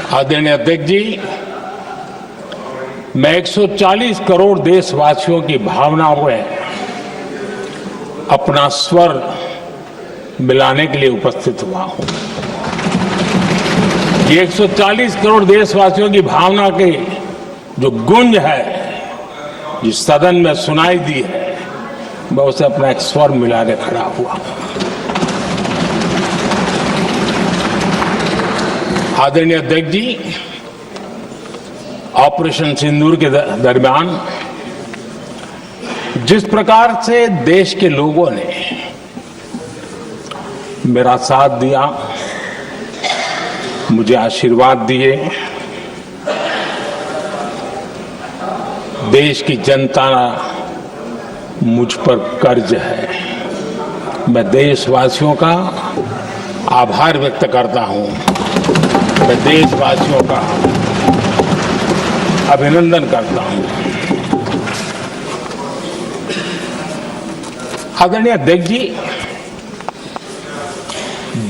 आदरणीय अध्यक्ष जी, मैं 140 करोड़ देशवासियों की भावनाओं में अपना स्वर मिलाने के लिए उपस्थित हुआ हूं। ये 140 करोड़ देशवासियों की भावना के जो गूंज है, जिस सदन में सुनाई दी है, मैं उसे अपना एक स्वर मिलाने खड़ा हुआ हूं। आदरणीय अध्यक्ष जी, ऑपरेशन सिंदूर के दरमियान जिस प्रकार से देश के लोगों ने मेरा साथ दिया, मुझे आशीर्वाद दिए, देश की जनता मुझ पर कर्ज है। मैं देशवासियों का आभार व्यक्त करता हूं। मैं देशवासियों का अभिनंदन करता हूं। आदरणीय अध्यक्ष जी,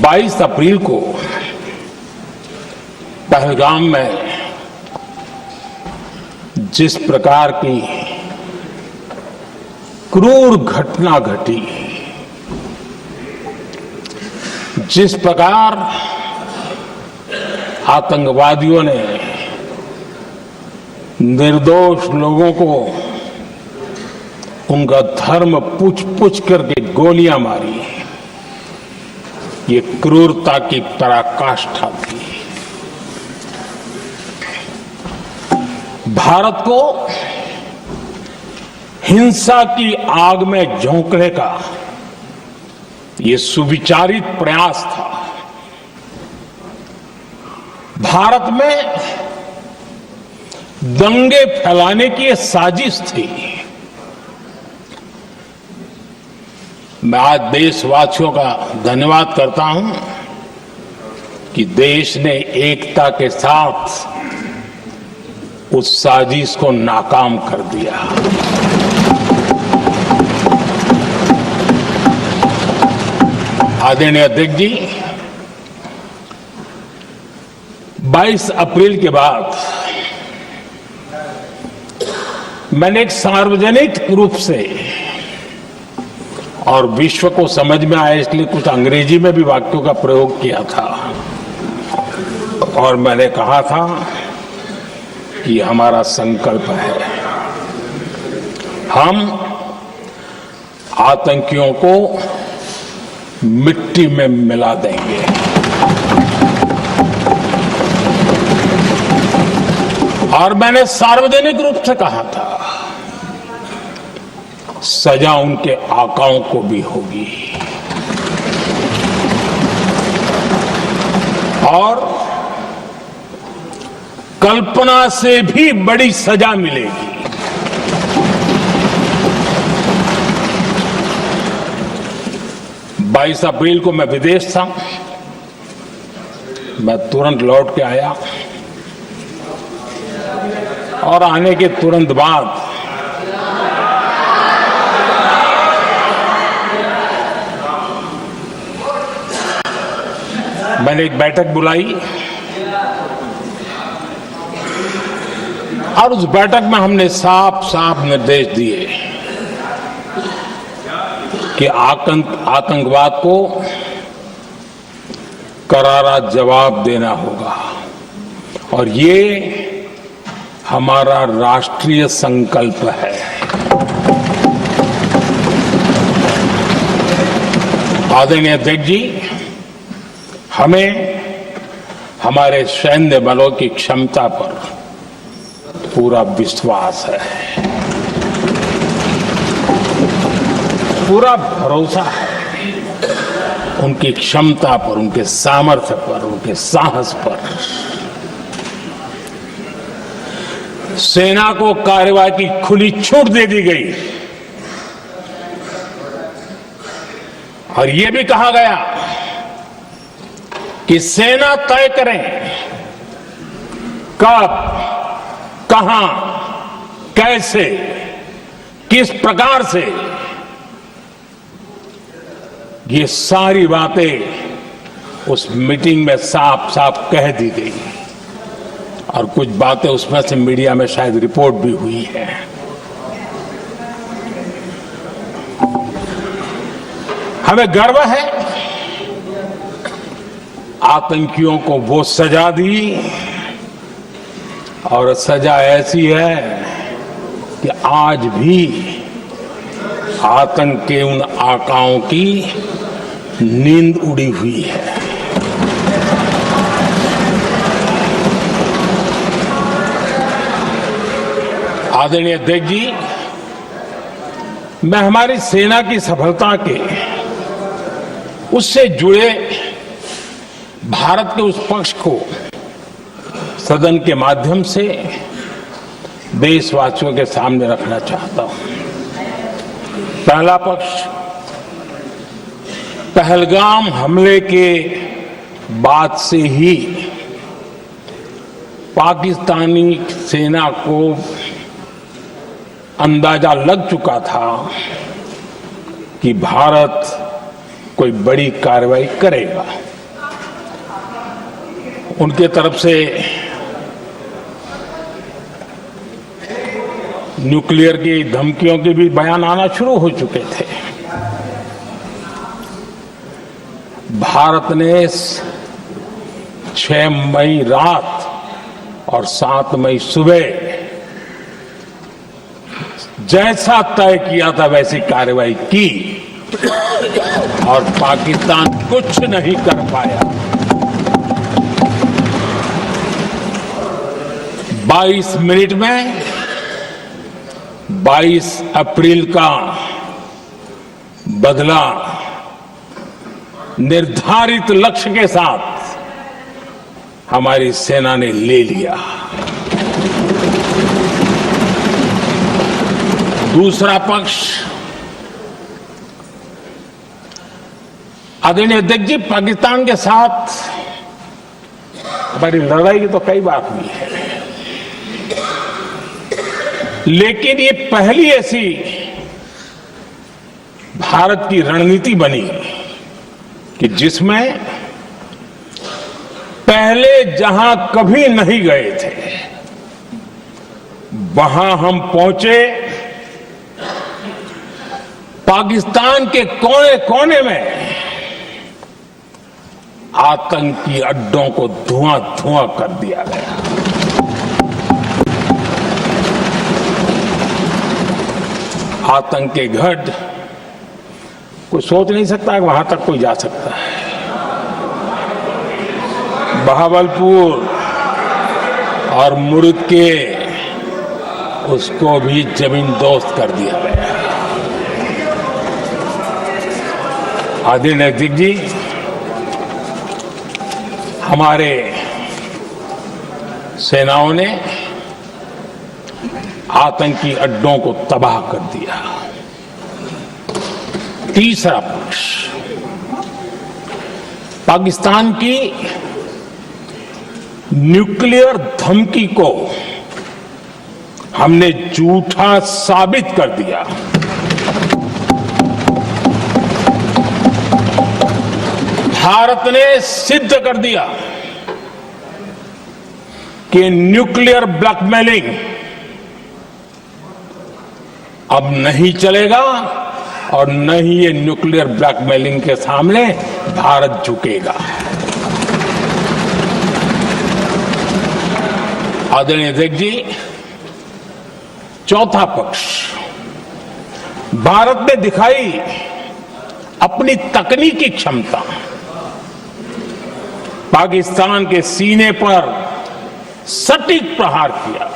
22 अप्रैल को पहलगाम में जिस प्रकार की क्रूर घटना घटी, जिस प्रकार आतंकवादियों ने निर्दोष लोगों को उनका धर्म पूछ पूछ करके गोलियां मारी, ये क्रूरता की पराकाष्ठा थी। भारत को हिंसा की आग में झोंकने का ये सुविचारित प्रयास था। भारत में दंगे फैलाने की ये साजिश थी। मैं आज देशवासियों का धन्यवाद करता हूं कि देश ने एकता के साथ उस साजिश को नाकाम कर दिया। आदरणीय अध्यक्ष जी, 22 अप्रैल के बाद मैंने एक सार्वजनिक रूप से, और विश्व को समझ में आया इसलिए कुछ अंग्रेजी में भी वाक्यों का प्रयोग किया था, और मैंने कहा था कि हमारा संकल्प है, हम आतंकियों को मिट्टी में मिला देंगे। और मैंने सार्वजनिक रूप से कहा था, सजा उनके आकाओं को भी होगी और कल्पना से भी बड़ी सजा मिलेगी। 22 अप्रैल को मैं विदेश था, मैं तुरंत लौट के आया और आने के तुरंत बाद मैंने एक बैठक बुलाई और उस बैठक में हमने साफ साफ निर्देश दिए कि आतंकवाद को करारा जवाब देना होगा और ये हमारा राष्ट्रीय संकल्प है। आदरणीय अध्यक्ष जी, हमें हमारे सैन्य बलों की क्षमता पर पूरा विश्वास है, पूरा भरोसा है उनकी क्षमता पर, उनके सामर्थ्य पर, उनके साहस पर। सेना को कार्रवाई की खुली छूट दे दी गई और यह भी कहा गया कि सेना तय करें कब, कहां, कैसे, किस प्रकार से। ये सारी बातें उस मीटिंग में साफ साफ कह दी गई। और कुछ बातें उसमें से मीडिया में शायद रिपोर्ट भी हुई है। हमें गर्व है आतंकियों को वो सजा दी और सजा ऐसी है कि आज भी आतंक के उन आकाओं की नींद उड़ी हुई है। आदरणीय अध्यक्ष जी, मैं हमारी सेना की सफलता के उससे जुड़े भारत के उस पक्ष को सदन के माध्यम से देशवासियों के सामने रखना चाहता हूं। पहला पक्ष, पहलगाम हमले के बाद से ही पाकिस्तानी सेना को अंदाजा लग चुका था कि भारत कोई बड़ी कार्रवाई करेगा। उनके तरफ से न्यूक्लियर की धमकियों के भी बयान आना शुरू हो चुके थे। भारत ने 6 मई रात और 7 मई सुबह जैसा तय किया था वैसी कार्रवाई की और पाकिस्तान कुछ नहीं कर पाया। 22 मिनट में 22 अप्रैल का बदला निर्धारित लक्ष्य के साथ हमारी सेना ने ले लिया। दूसरा पक्ष, आदरणीय अध्यक्ष जी, पाकिस्तान के साथ हमारी लड़ाई की तो कई बार हुई है, लेकिन ये पहली ऐसी भारत की रणनीति बनी कि जिसमें पहले जहां कभी नहीं गए थे वहां हम पहुंचे। पाकिस्तान के कोने कोने में आतंकी अड्डों को धुआं धुआं कर दिया गया। आतंक के गढ़ कोई सोच नहीं सकता कि वहां तक कोई जा सकता है। बहावलपुर और मुर्ग के उसको भी जमीन दोस्त कर दिया गया। आदरणीय अध्यक्ष जी, हमारे सेनाओं ने आतंकी अड्डों को तबाह कर दिया। तीसरा पक्ष, पाकिस्तान की न्यूक्लियर धमकी को हमने झूठा साबित कर दिया। भारत ने सिद्ध कर दिया कि न्यूक्लियर ब्लैकमेलिंग अब नहीं चलेगा और न ही ये न्यूक्लियर ब्लैकमेलिंग के सामने भारत झुकेगा। आदरणीय अध्यक्ष जी, चौथा पक्ष, भारत ने दिखाई अपनी तकनीकी क्षमता। पाकिस्तान के सीने पर सटीक प्रहार किया।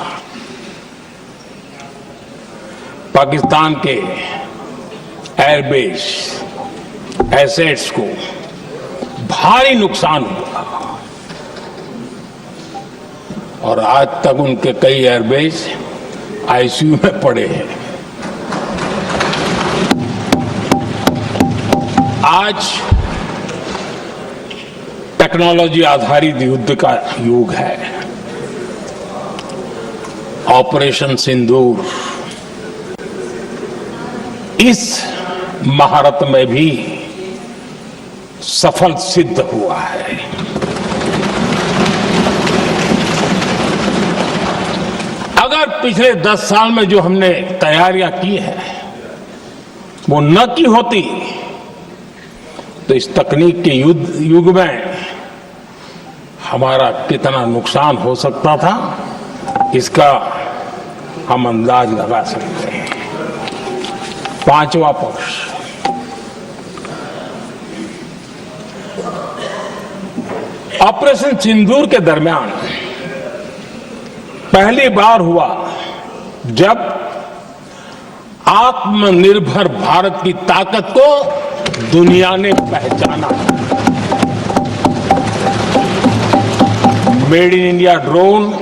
पाकिस्तान के एयरबेस एसेट्स को भारी नुकसान हुआ और आज तक उनके कई एयरबेस आईसीयू में पड़े हैं। आज टेक्नोलॉजी आधारित युद्ध का युग है। ऑपरेशन सिंदूर इस महारत में भी सफल सिद्ध हुआ है। पिछले 10 साल में जो हमने तैयारियां की है वो न की होती तो इस तकनीक के युग में हमारा कितना नुकसान हो सकता था, इसका हम अंदाज लगा सकते हैं। पांचवा पक्ष, ऑपरेशन सिंदूर के दरमियान पहली बार हुआ जब आत्मनिर्भर भारत की ताकत को दुनिया ने पहचाना। Made in India drone,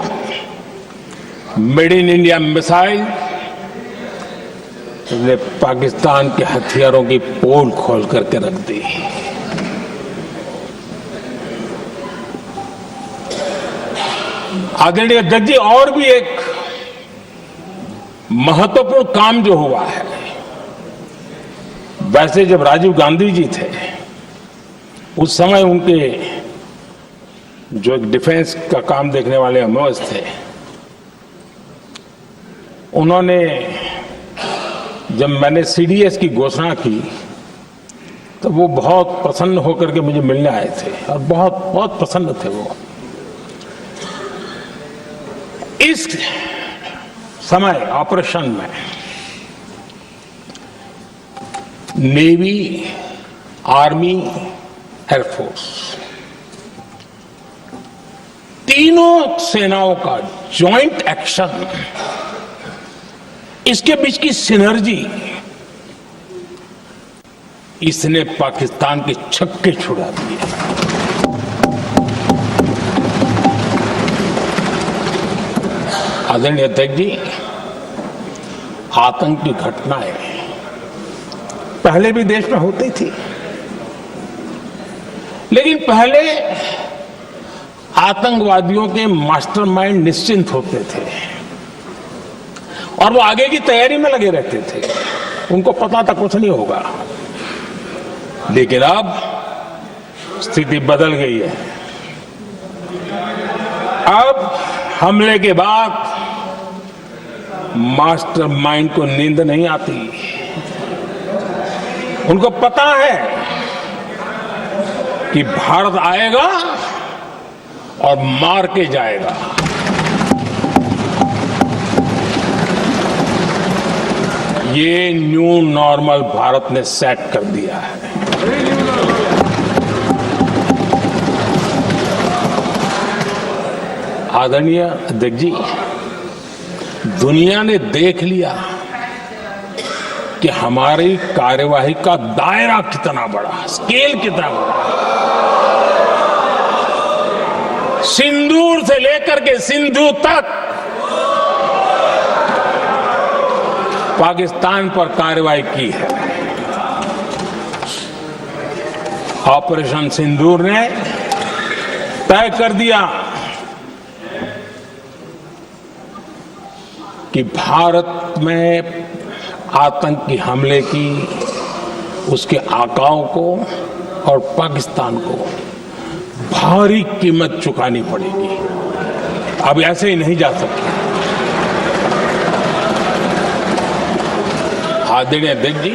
made in India missile ने पाकिस्तान के हथियारों की पोल खोल करके रख दी। आदरणीय अध्यक्ष जी, और भी एक महत्वपूर्ण काम जो हुआ है, वैसे जब राजीव गांधी जी थे उस समय उनके जो एक डिफेंस का काम देखने वाले अमोस थे, उन्होंने जब मैंने सीडीएस की घोषणा की तो वो बहुत प्रसन्न होकर के मुझे मिलने आए थे और बहुत बहुत प्रसन्न थे वो। इस समय ऑपरेशन में नेवी, आर्मी, एयरफोर्स, तीनों सेनाओं का जॉइंट एक्शन, इसके बीच की सिनर्जी, इसने पाकिस्तान के छक्के छुड़ा दिए। आदरणीय अध्यक्ष जी, आतंक की घटनाएं पहले भी देश में होती थी, लेकिन पहले आतंकवादियों के मास्टरमाइंड निश्चिंत होते थे और वो आगे की तैयारी में लगे रहते थे, उनको पता था कुछ नहीं होगा। लेकिन अब स्थिति बदल गई है। अब हमले के बाद मास्टरमाइंड को नींद नहीं आती, उनको पता है कि भारत आएगा और मार के जाएगा। ये न्यू नॉर्मल भारत ने सेट कर दिया है। आदरणीय अध्यक्ष जी, दुनिया ने देख लिया कि हमारी कार्यवाही का दायरा कितना बड़ा, स्केल कितना बड़ा। सिंदूर से लेकर के सिंधु तक पाकिस्तान पर कार्रवाई की है। ऑपरेशन सिंदूर ने तय कर दिया कि भारत में आतंकी हमले की, उसके आकाओं को और पाकिस्तान को भारी कीमत चुकानी पड़ेगी। अब ऐसे ही नहीं जा सकते। आदरणीय अध्यक्ष जी,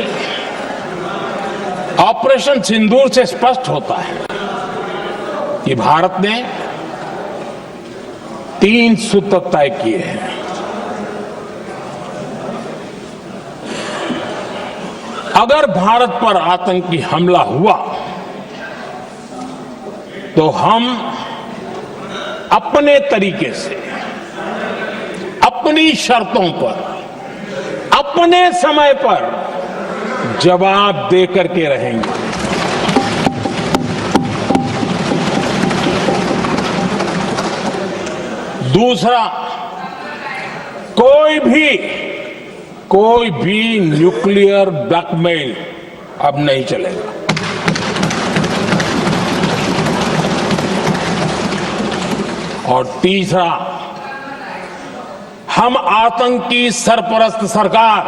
ऑपरेशन सिंदूर से स्पष्ट होता है कि भारत ने 3 सूत्र तय किए हैं। अगर भारत पर आतंकी हमला हुआ तो हम अपने तरीके से, अपनी शर्तों पर, अपने समय पर जवाब दे करके रहेंगे। दूसरा, कोई भी न्यूक्लियर ब्लैकमेल अब नहीं चलेगा। और तीसरा, हम आतंकी सरपरस्त सरकार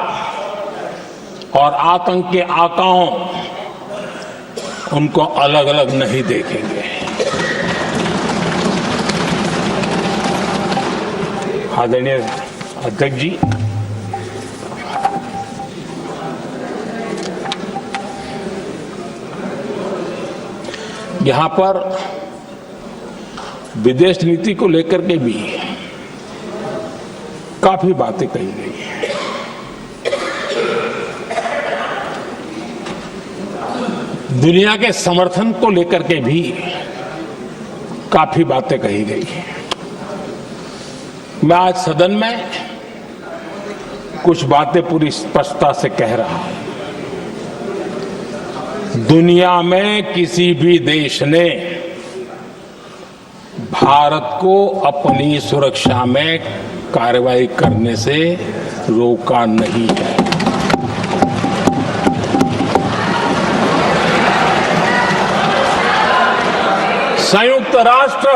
और आतंक के आकाओं, उनको अलग अलग नहीं देखेंगे। आदरणीय अध्यक्ष जी, यहां पर विदेश नीति को लेकर के भी काफी बातें कही गई हैं। दुनिया के समर्थन को लेकर के भी काफी बातें कही गई हैं। मैं आज सदन में कुछ बातें पूरी स्पष्टता से कह रहा हूं। दुनिया में किसी भी देश ने भारत को अपनी सुरक्षा में कार्रवाई करने से रोका नहीं है। संयुक्त राष्ट्र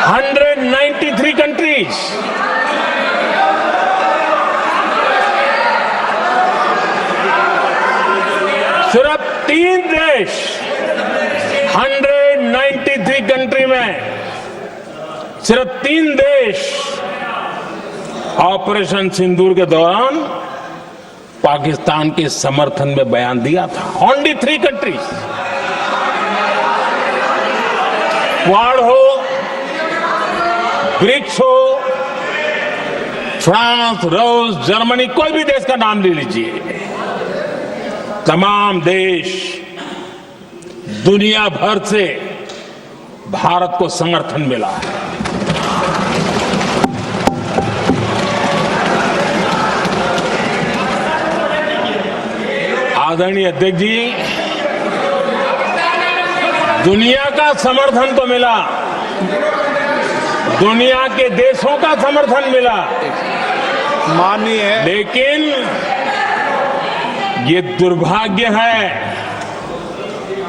193 कंट्रीज सिर्फ 3 देश 193 कंट्री में सिर्फ 3 देश ऑपरेशन सिंदूर के दौरान पाकिस्तान के समर्थन में बयान दिया था। Only 3 countries. क्वाड हो, ब्रिक्स हो, फ्रांस, रूस, जर्मनी, कोई भी देश का नाम ले लीजिए, तमाम देश दुनिया भर से भारत को समर्थन मिला है। आदरणीय अध्यक्ष जी, दुनिया का समर्थन तो मिला, दुनिया के देशों का समर्थन मिला, माननीय है, लेकिन ये दुर्भाग्य है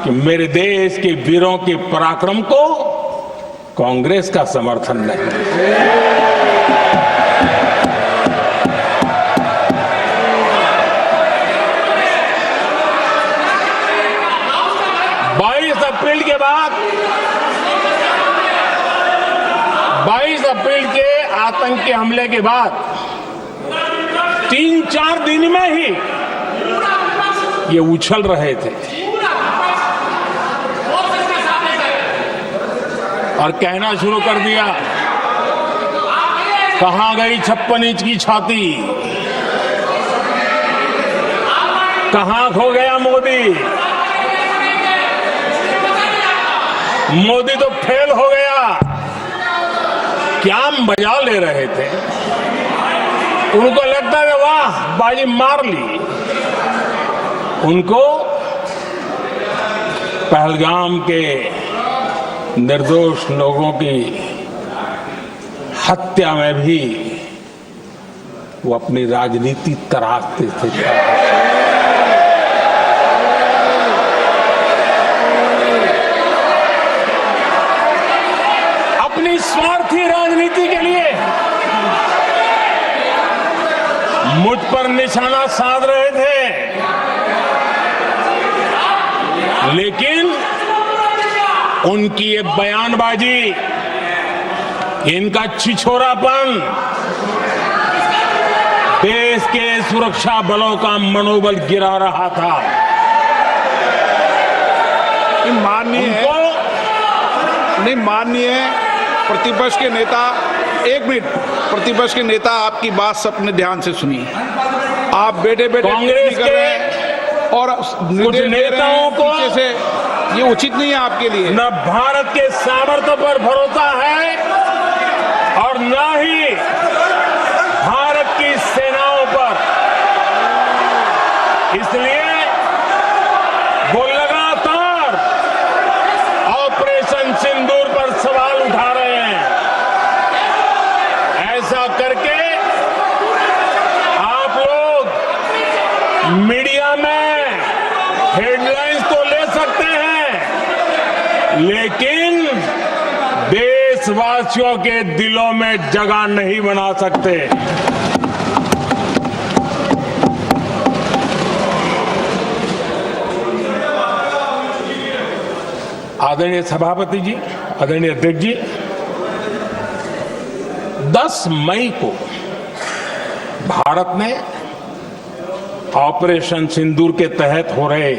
कि मेरे देश के वीरों के पराक्रम को कांग्रेस का समर्थन नहीं। 22 अप्रैल के आतंकी हमले के बाद 3-4 दिन में ही ये उछल रहे थे और कहना शुरू कर दिया, कहां गई 56 इंच की छाती, कहां खो गया मोदी, मोदी तो फेल हो गया। क्या मजा ले रहे थे, उनको लगता है वाह बाजी मार ली। उनको पहलगाम के निर्दोष लोगों की हत्या में भी वो अपनी राजनीति तराशते थे। अपनी स्वार्थी राजनीति के लिए मुझ पर निशाना साध रहे थे, लेकिन उनकी ये बयानबाजी, इनका छिछोरापन देश के सुरक्षा बलों का मनोबल गिरा रहा था। माननीय प्रतिपक्ष के नेता, एक मिनट, प्रतिपक्ष के नेता आपकी बात सबने ध्यान से सुनी। आप बेटे कांग्रेस कर रहे हैं और कुछ नेताओं को से ये उचित नहीं है आपके लिए। न भारत के सामर्थ्य पर भरोसा है और न ही भारत की सेनाओं पर, इसलिए वो लगातार ऑपरेशन सिंदूर पर सवाल उठा रहे हैं। ऐसा करके आप लोग मीडिया में हेडलाइंस तो ले सकते हैं, लेकिन देशवासियों के दिलों में जगह नहीं बना सकते। आदरणीय सभापति जी, आदरणीय अध्यक्ष जी, 10 मई को भारत ने ऑपरेशन सिंदूर के तहत हो रहे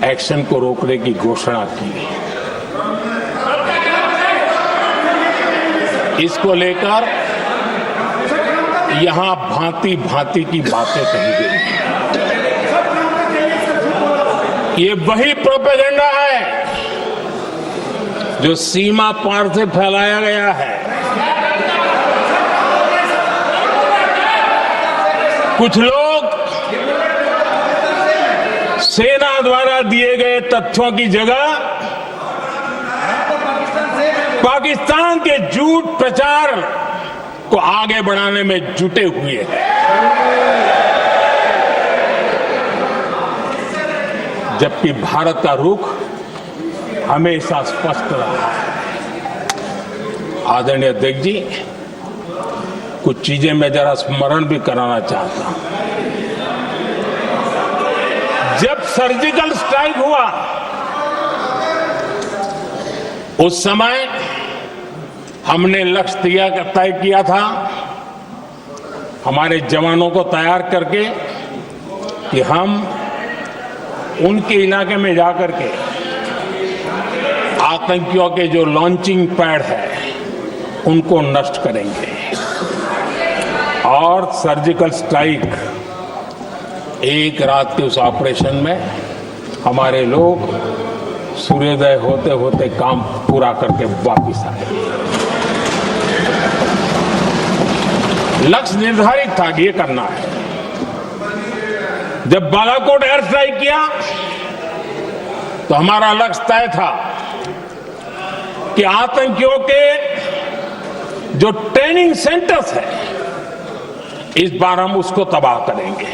एक्शन को रोकने की घोषणा की। इसको लेकर यहां भांति भांति की बातें कही गई। ये वही प्रोपेगेंडा है जो सीमा पार से फैलाया गया है। कुछ लोग सेना द्वारा दिए गए तथ्यों की जगह पाकिस्तान के झूठ प्रचार को आगे बढ़ाने में जुटे हुए हैं। जबकि भारत का रुख हमेशा स्पष्ट रहा है। आदरणीय अध्यक्ष जी, कुछ चीजें मैं जरा स्मरण भी कराना चाहता हूं। जब सर्जिकल स्ट्राइक हुआ उस समय हमने लक्ष्य तय किया था, हमारे जवानों को तैयार करके कि हम उनके इलाके में जाकर के आतंकियों के जो लॉन्चिंग पैड है उनको नष्ट करेंगे। और सर्जिकल स्ट्राइक, एक रात के उस ऑपरेशन में हमारे लोग सूर्योदय होते होते काम पूरा करके वापस आए। लक्ष्य निर्धारित था कि ये करना है। जब बालाकोट एयर स्ट्राइक किया तो हमारा लक्ष्य तय था कि आतंकियों के जो ट्रेनिंग सेंटर्स है इस बार हम उसको तबाह करेंगे,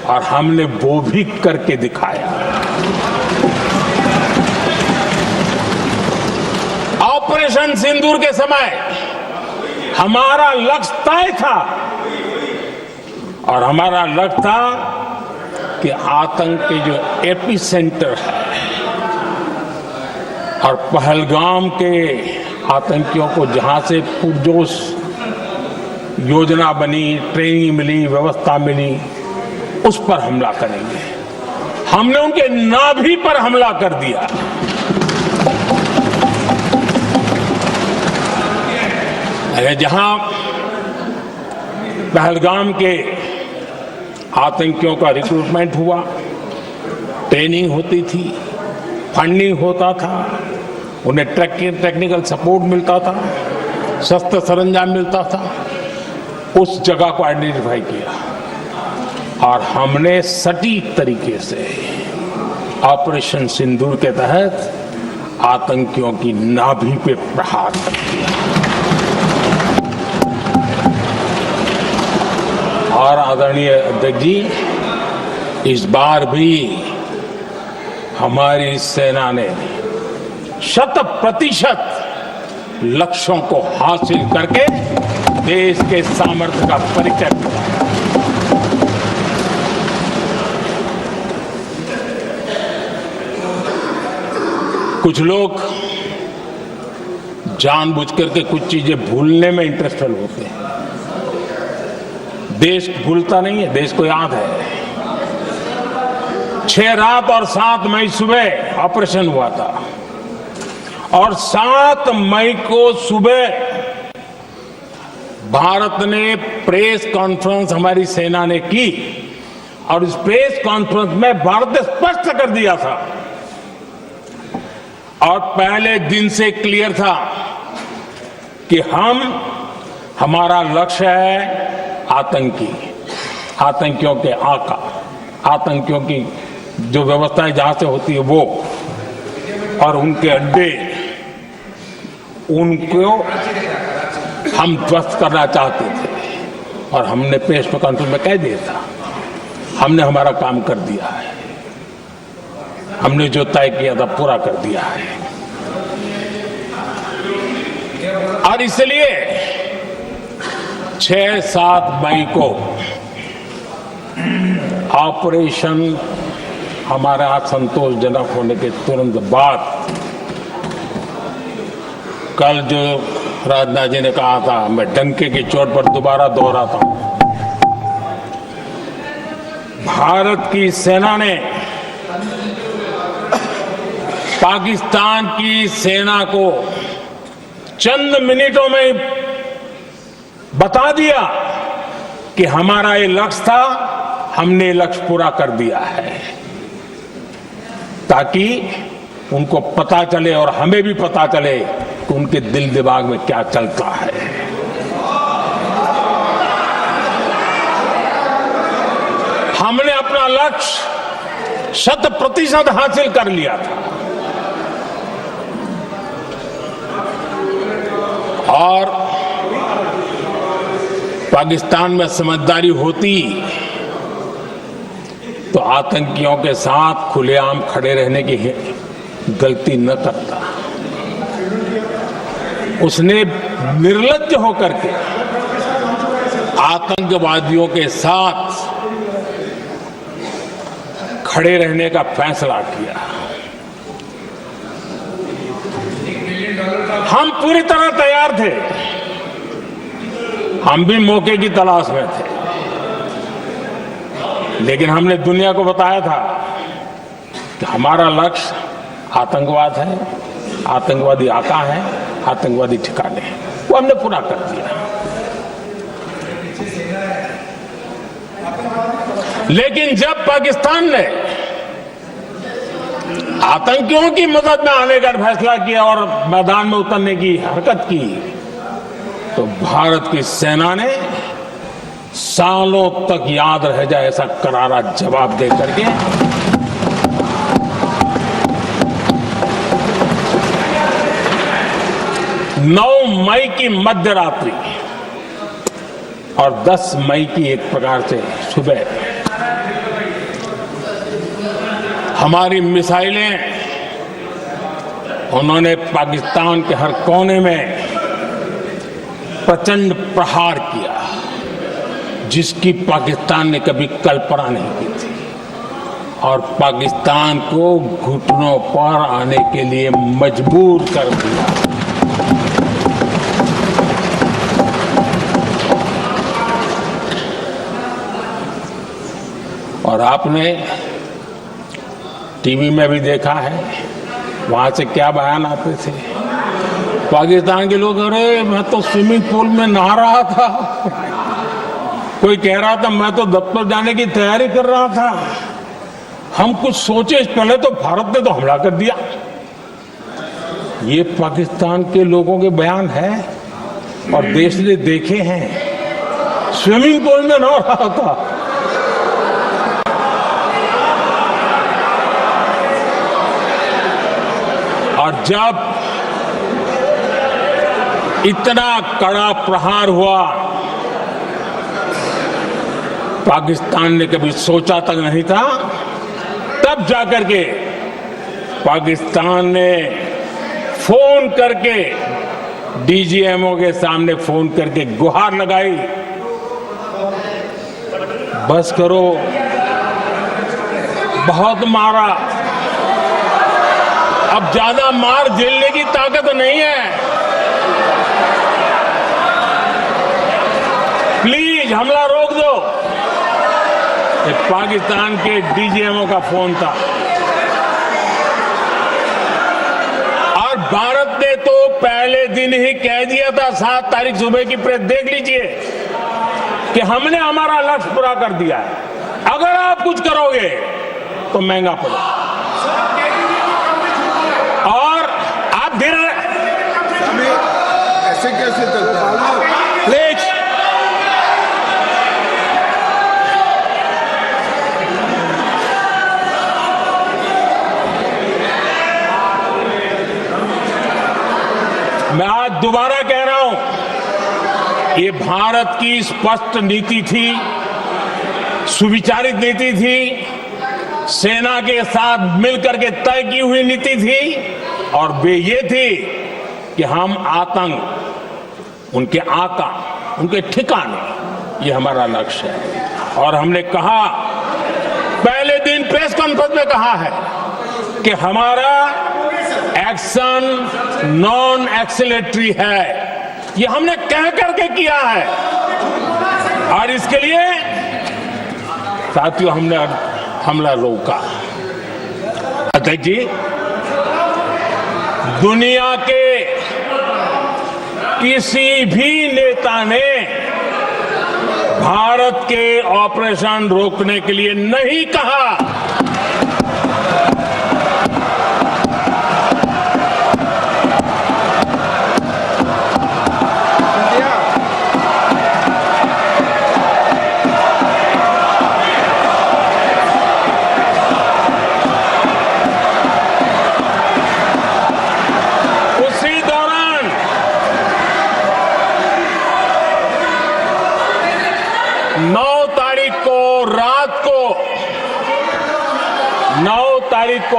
और हमने वो भी करके दिखाया। ऑपरेशन सिंदूर के समय हमारा लक्ष्य तय था, और हमारा लक्ष्य था कि आतंक के जो एपी सेंटर है और पहलगाम के आतंकियों को जहां से पुरजोश योजना बनी, ट्रेनिंग मिली, व्यवस्था मिली, उस पर हमला करेंगे। हमने उनके नाभि पर हमला कर दिया। जहां पहलगाम के आतंकियों का रिक्रूटमेंट हुआ, ट्रेनिंग होती थी, फंडिंग होता था, उन्हें टेक्निकल सपोर्ट मिलता था, शस्त्र सरंजाम मिलता था, उस जगह को आइडेंटिफाई किया और हमने सटीक तरीके से ऑपरेशन सिंदूर के तहत आतंकियों की नाभि पे प्रहार कर दिया। और आदरणीय अध्यक्ष जी, इस बार भी हमारी सेना ने 100% लक्ष्यों को हासिल करके देश के सामर्थ्य का परिचय दिया। कुछ लोग जानबूझकर के कुछ चीजें भूलने में इंटरेस्टेड होते हैं। देश भूलता नहीं है, देश को याद है। 6 रात और 7 मई सुबह ऑपरेशन हुआ था, और 7 मई को सुबह भारत ने प्रेस कॉन्फ्रेंस हमारी सेना ने की, और इस प्रेस कॉन्फ्रेंस में भारत ने स्पष्ट कर दिया था, और पहले दिन से क्लियर था कि हमारा लक्ष्य है आतंकियों के आका, आतंकियों की जो व्यवस्थाएं जहां से होती है वो, और उनके अड्डे, उनको हम ध्वस्त करना चाहते थे। और हमने प्रेस कॉन्फ्रेंस में कह दिया था, हमने हमारा काम कर दिया है, हमने जो तय किया था पूरा कर दिया है। और इसलिए 6-7 मई को ऑपरेशन हमारा संतोषजनक होने के तुरंत बाद कल जो राजनाथ जी ने कहा था, मैं डंके की चोट पर दोबारा दोहराता हूं, भारत की सेना ने पाकिस्तान की सेना को चंद मिनटों में बता दिया कि हमारा ये लक्ष्य था, हमने लक्ष्य पूरा कर दिया है, ताकि उनको पता चले और हमें भी पता चले कि उनके दिल दिमाग में क्या चलता है। हमने अपना लक्ष्य 100% हासिल कर लिया था और पाकिस्तान में समझदारी होती तो आतंकियों के साथ खुलेआम खड़े रहने की गलती न करता। उसने निर्लज्ज होकर के आतंकवादियों के साथ खड़े रहने का फैसला किया। हम पूरी तरह तैयार थे, हम भी मौके की तलाश में थे, लेकिन हमने दुनिया को बताया था कि हमारा लक्ष्य आतंकवाद है, आतंकवादी आका है, आतंकवादी ठिकाने हैं, वो हमने पूरा कर दिया। लेकिन जब पाकिस्तान ने आतंकियों की मदद में आने का फैसला किया और मैदान में उतरने की हरकत की, तो भारत की सेना ने सालों तक याद रह जाए ऐसा करारा जवाब दे करके 9 मई की मध्य रात्रि और 10 मई की एक प्रकार से सुबह हमारी मिसाइलें उन्होंने पाकिस्तान के हर कोने में प्रचंड प्रहार किया, जिसकी पाकिस्तान ने कभी कल्पना नहीं की थी, और पाकिस्तान को घुटनों पर आने के लिए मजबूर कर दिया। और आपने टीवी में भी देखा है, वहां से क्या बयान आते थे। पाकिस्तान के लोग, अरे मैं तो स्विमिंग पूल में नहा रहा था, कोई कह रहा था मैं तो दफ्तर जाने की तैयारी कर रहा था, हम कुछ सोचे इस पहले तो भारत ने तो हमला कर दिया। ये पाकिस्तान के लोगों के बयान है और देश ने देखे हैं। स्विमिंग पूल में नहा रहा था। और जब इतना कड़ा प्रहार हुआ, पाकिस्तान ने कभी सोचा तक नहीं था, तब जाकर के पाकिस्तान ने फोन करके डीजीएमओ के सामने फोन करके गुहार लगाई, बस करो, बहुत मारा, अब ज्यादा मार झेलने की ताकत नहीं है, प्लीज हमला रोक दो। ये पाकिस्तान के डीजीएमओ का फोन था। और भारत ने तो पहले दिन ही कह दिया था, 7 तारीख सुबह की प्रेस देख लीजिए, कि हमने हमारा लक्ष्य पूरा कर दिया है, अगर आप कुछ करोगे तो महंगा पड़ेगा। और आप धीरे ऐसे कैसे चलता है? प्लीज मैं आज दोबारा कह रहा हूं, ये भारत की स्पष्ट नीति थी, सुविचारित नीति थी, सेना के साथ मिलकर के तय की हुई नीति थी, और वे ये थी कि हम आतंक, उनके आका, उनके ठिकाने, ये हमारा लक्ष्य है। और हमने कहा, पहले दिन प्रेस कॉन्फ्रेंस में कहा है कि हमारा एक्शन नॉन एक्सीलेटरी है, ये हमने कह करके किया है और इसके लिए साथियों हमने हमला रोका। अध्यक्ष जी, दुनिया के किसी भी नेता ने भारत के ऑपरेशन रोकने के लिए नहीं कहा। उसी दौरान 9 तारीख को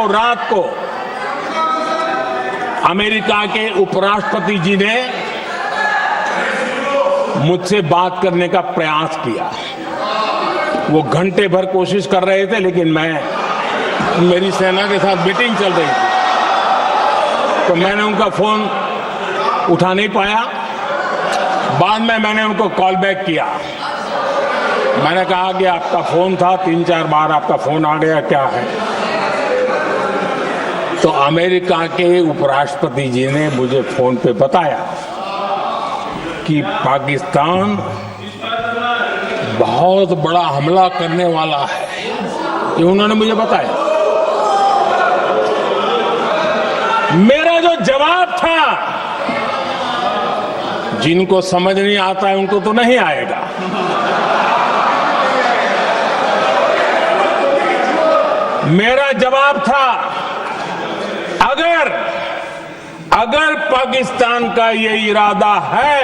रात को अमेरिका के उपराष्ट्रपति जी ने मुझसे बात करने का प्रयास किया। वो घंटे भर कोशिश कर रहे थे, लेकिन मेरी सेना के साथ मीटिंग चल रही थी, तो मैंने उनका फोन उठा नहीं पाया। बाद में मैंने उनको कॉल बैक किया। मैंने कहा कि आपका फोन था, 3-4 बार आपका फोन आ गया, क्या है? तो अमेरिका के उपराष्ट्रपति जी ने मुझे फोन पे बताया कि पाकिस्तान बहुत बड़ा हमला करने वाला है, ये उन्होंने मुझे बताया। मेरा जो जवाब था, जिनको समझ नहीं आता है उनको तो नहीं आएगा, मेरा जवाब था अगर पाकिस्तान का ये इरादा है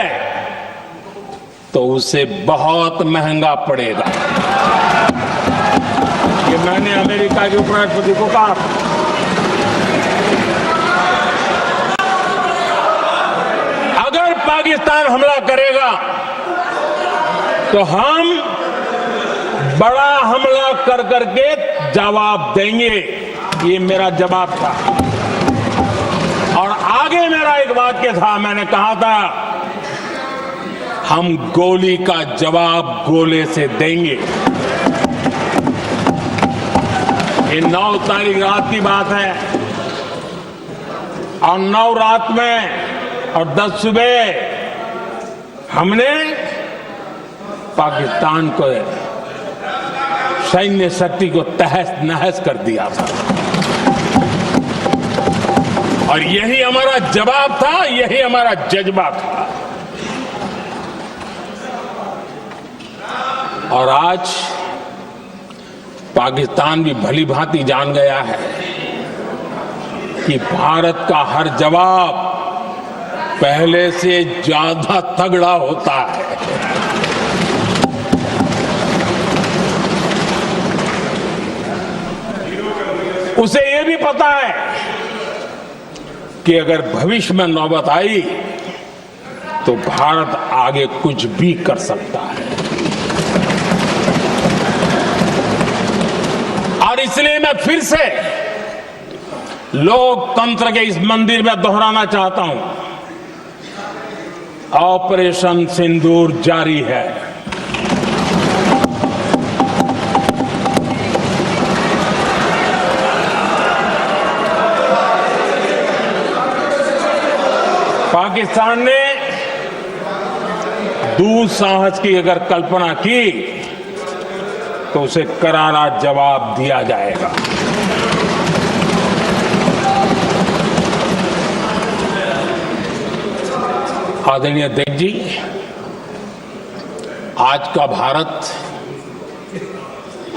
तो उसे बहुत महंगा पड़ेगा। ये मैंने अमेरिका के उपराष्ट्रपति को कहा। अगर पाकिस्तान हमला करेगा तो हम बड़ा हमला कर करके जवाब देंगे, ये मेरा जवाब था। और आगे मेरा एक वाक्य था, मैंने कहा था हम गोली का जवाब गोले से देंगे। ये 9 तारीख रात की बात है और 9 रात में और 10 सुबह हमने पाकिस्तान को सैन्य शक्ति को तहस नहस कर दिया था। और यही हमारा जवाब था, यही हमारा जज्बा था। और आज पाकिस्तान भी भली भांति जान गया है कि भारत का हर जवाब पहले से ज्यादा तगड़ा होता है। उसे यह भी पता है कि अगर भविष्य में नौबत आई तो भारत आगे कुछ भी कर सकता है। और इसलिए मैं फिर से लोकतंत्र के इस मंदिर में दोहराना चाहता हूं, ऑपरेशन सिंदूर जारी है। पाकिस्तान ने दुस्साहस की अगर कल्पना की तो उसे करारा जवाब दिया जाएगा। आदरणीय अध्यक्ष जी, आज का भारत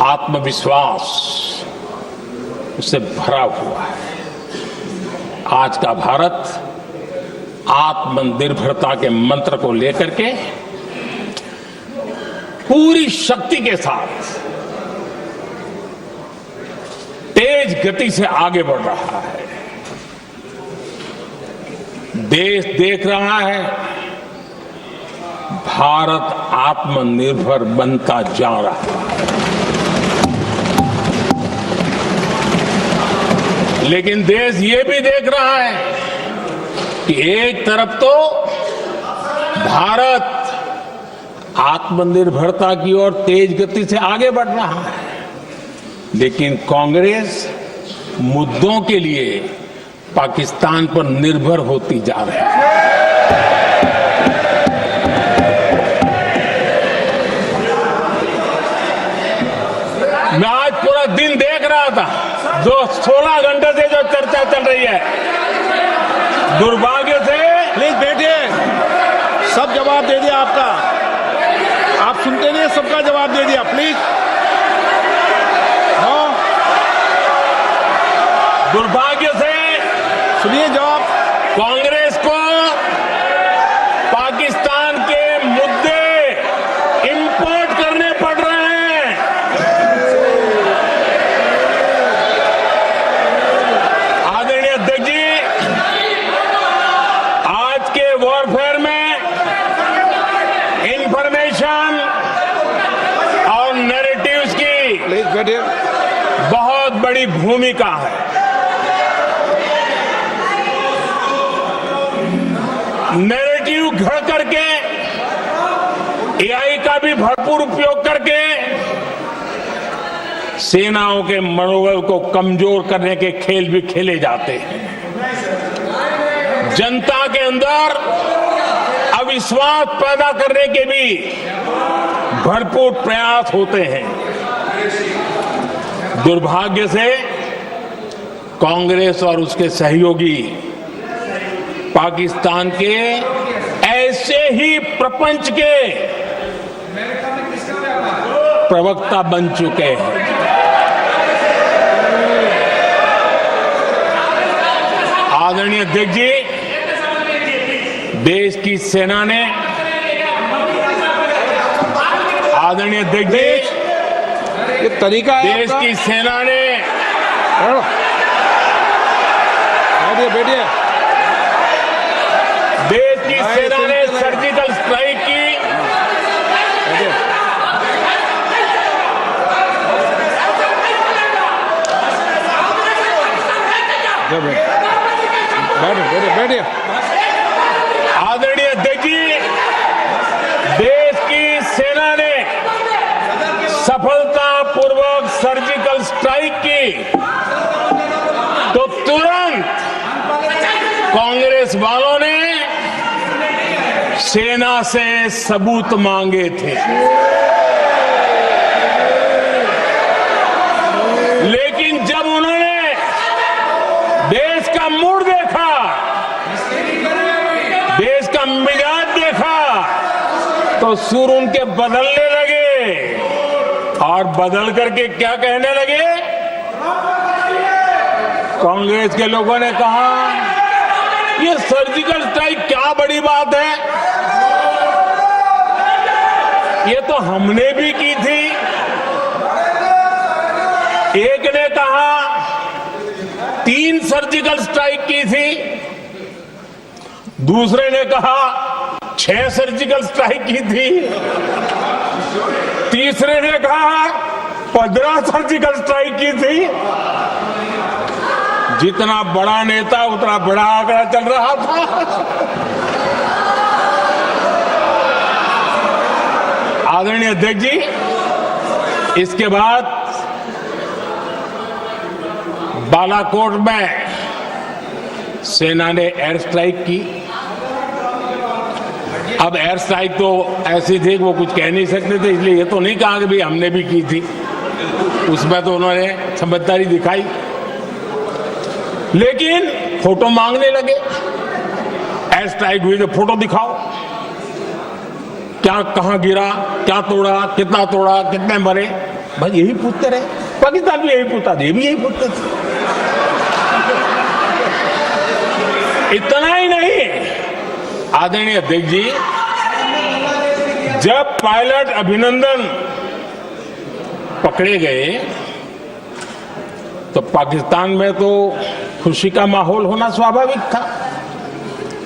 आत्मविश्वास उससे भरा हुआ है। आज का भारत आत्मनिर्भरता के मंत्र को लेकर के पूरी शक्ति के साथ तेज गति से आगे बढ़ रहा है। देश देख रहा है भारत आत्मनिर्भर बनता जा रहा है। लेकिन देश ये भी देख रहा है कि एक तरफ तो भारत आत्मनिर्भरता की ओर तेज गति से आगे बढ़ रहा है, लेकिन कांग्रेस मुद्दों के लिए पाकिस्तान पर निर्भर होती जा रही है। मैं आज पूरा दिन देख रहा था, जो 16 घंटे से जो चर्चा चल रही है, दुर्भाग्य से। प्लीज बैठिए, सब जवाब दे दिया आपका, आप सुनते नहीं, सबका जवाब दे दिया, प्लीज। नो, दुर्भाग्य से सुनिए जवाब। कांग्रेस को पाकिस्तान के मुद्दे इंपोर्ट करने पड़ रहे हैं। आदरणीय अध्यक्ष जी, आज के वॉरफेयर में इंफॉर्मेशन और नैरेटिव्स की प्लीज बैठिए। बहुत बड़ी भूमिका है। नैरेटिव घड़ करके, एआई का भी भरपूर उपयोग करके सेनाओं के मनोबल को कमजोर करने के खेल भी खेले जाते हैं। जनता के अंदर अविश्वास पैदा करने के भी भरपूर प्रयास होते हैं। दुर्भाग्य से कांग्रेस और उसके सहयोगी पाकिस्तान के ऐसे ही प्रपंच के प्रवक्ता बन चुके हैं। आदरणीय अध्यक्ष जी, देश की सेना ने, आदरणीय अध्यक्ष जी, ये तरीका है देश आपका? की सेना ने, बैठिए बैठिए। देश की सेना ने सर्जिकल स्ट्राइक की। बैठिए बैठिए। आदरणीय अध्यक्ष जी, देश की सेना ने सफलतापूर्वक सर्जिकल स्ट्राइक की तो तुरंत कांग्रेस वालों ने सेना से सबूत मांगे थे, लेकिन जब उन्होंने देश का मूड देखा, देश का मिजाज देखा, तो सुर उनके बदलने लगे और बदल करके क्या कहने लगे? कांग्रेस के लोगों ने कहा, ये सर्जिकल स्ट्राइक क्या बड़ी बात है, ये तो हमने भी की थी। एक ने कहा 3 सर्जिकल स्ट्राइक की थी, दूसरे ने कहा 6 सर्जिकल स्ट्राइक की थी, तीसरे ने कहा 15 सर्जिकल स्ट्राइक की थी। जितना बड़ा नेता उतना बड़ा आंकड़ा चल रहा था। आदरणीय अध्यक्ष जी, इसके बाद बालाकोट में सेना ने एयर स्ट्राइक की। अब एयर स्ट्राइक तो ऐसी थी कि वो कुछ कह नहीं सकते थे, इसलिए ये तो नहीं कहा कि भाई हमने भी की थी। उसमें तो उन्होंने समझदारी दिखाई, लेकिन फोटो मांगने लगे। एयर स्ट्राइक हुई तो फोटो दिखाओ, क्या कहां गिरा, क्या तोड़ा, कितना तोड़ा, कितने मरे, भाई यही पूछते रहे। पाकिस्तान भी यही पूछता था, ये भी यही पूछते थे। इतना ही नहीं, आदरणीय अध्यक्ष जी, जब पायलट अभिनंदन पकड़े गए तो पाकिस्तान में तो खुशी का माहौल होना स्वाभाविक था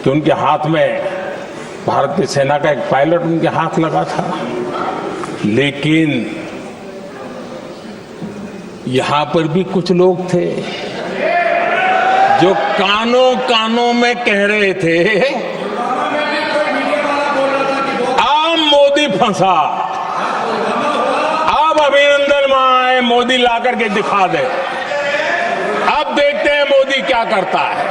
कि उनके हाथ में भारतीय सेना का एक पायलट उनके हाथ लगा था। लेकिन यहां पर भी कुछ लोग थे जो कानों कानों में कह रहे थे फंसा। अब अभिनंदन माए मोदी ला करके दिखा दे। अब देखते हैं मोदी क्या करता है।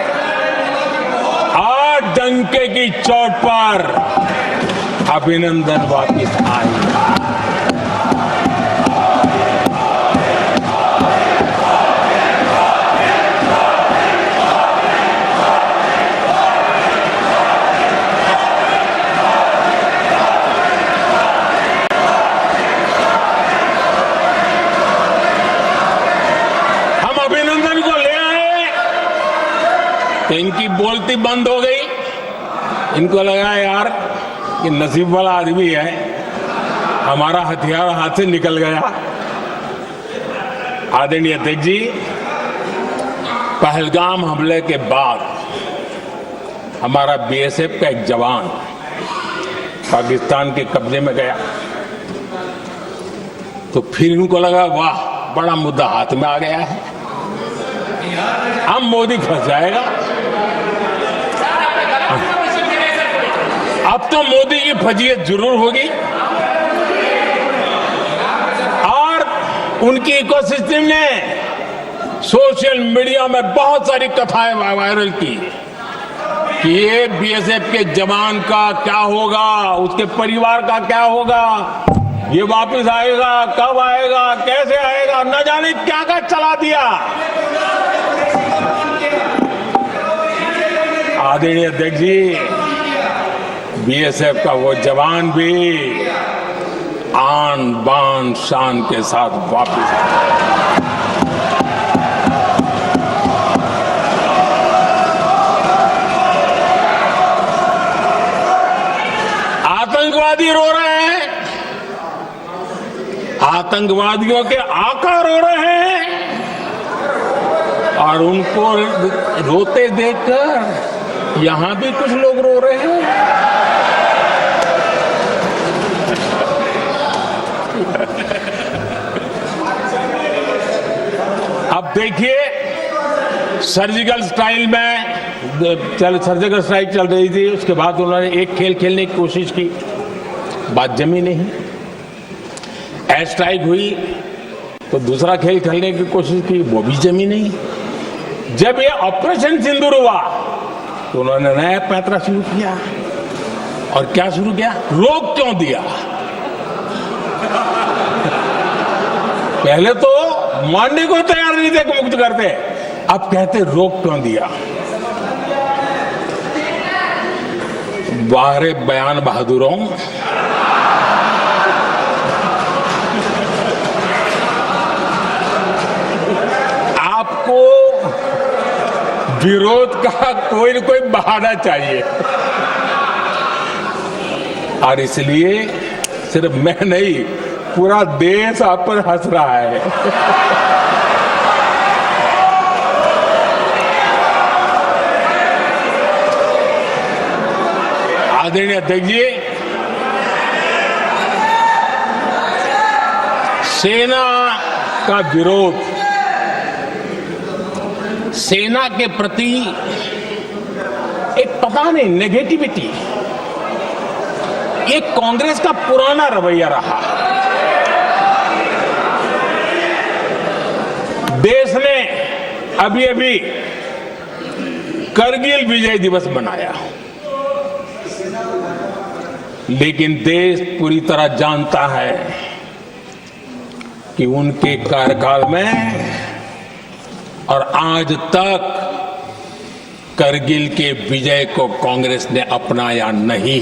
आज डंके की चोट पर अभिनंदन वापिस आएगा। अभिनंदन को ले आए तो इनकी बोलती बंद हो गई। इनको लगा यार कि नसीब वाला आदमी है, हमारा हथियार हाथ से निकल गया। आदरणीय अध्यक्ष जी, पहलगाम हमले के बाद हमारा बीएसएफ का एक जवान पाकिस्तान के कब्जे में गया, तो फिर इनको लगा वाह बड़ा मुद्दा हाथ में आ गया है, अब मोदी फंस जाएगा। अब तो मोदी की फजीयत जरूर होगी। और उनकी इकोसिस्टम ने सोशल मीडिया में बहुत सारी कथाएं वायरल की कि ये बीएसएफ के जवान का क्या होगा, उसके परिवार का क्या होगा, ये वापस आएगा, कब आएगा, कैसे आएगा, न जाने क्या क्या चला दिया। आदरणीय अध्यक्ष जी, बीएसएफ का वो जवान भी आन बान शान के साथ वापस आया। आतंकवादी रो रहे हैं, आतंकवादियों के आका रो रहे हैं, और उनको रोते देखकर यहां भी कुछ लोग रो रहे हैं। अब देखिए, सर्जिकल स्ट्राइक में सर्जिकल स्ट्राइक चल रही थी, उसके बाद उन्होंने एक खेल खेलने की कोशिश की, बात जमी नहीं। एयर स्ट्राइक हुई तो दूसरा खेल खेलने की कोशिश की, वो भी जमी नहीं। जब ये ऑपरेशन सिंदूर हुआ तो उन्होंने नया पैंतरा शुरू किया। और क्या शुरू किया? रोक क्यों दिया? पहले तो मानने को तैयार नहीं थे कि मुक्त करते, अब कहते रोक क्यों दिया। बाहरे बयान बहादुरों, आपको विरोध का कोई न कोई बहाना चाहिए, और इसलिए सिर्फ मैं नहीं, पूरा देश आप पर हंस रहा है। आदरणीय अध्यक्ष जी, सेना का विरोध, सेना के प्रति एक पता नहीं नेगेटिविटी, ये कांग्रेस का पुराना रवैया रहा। देश ने अभी अभी करगिल विजय दिवस मनाया, लेकिन देश पूरी तरह जानता है कि उनके कार्यकाल में और आज तक करगिल के विजय को कांग्रेस ने अपनाया नहीं।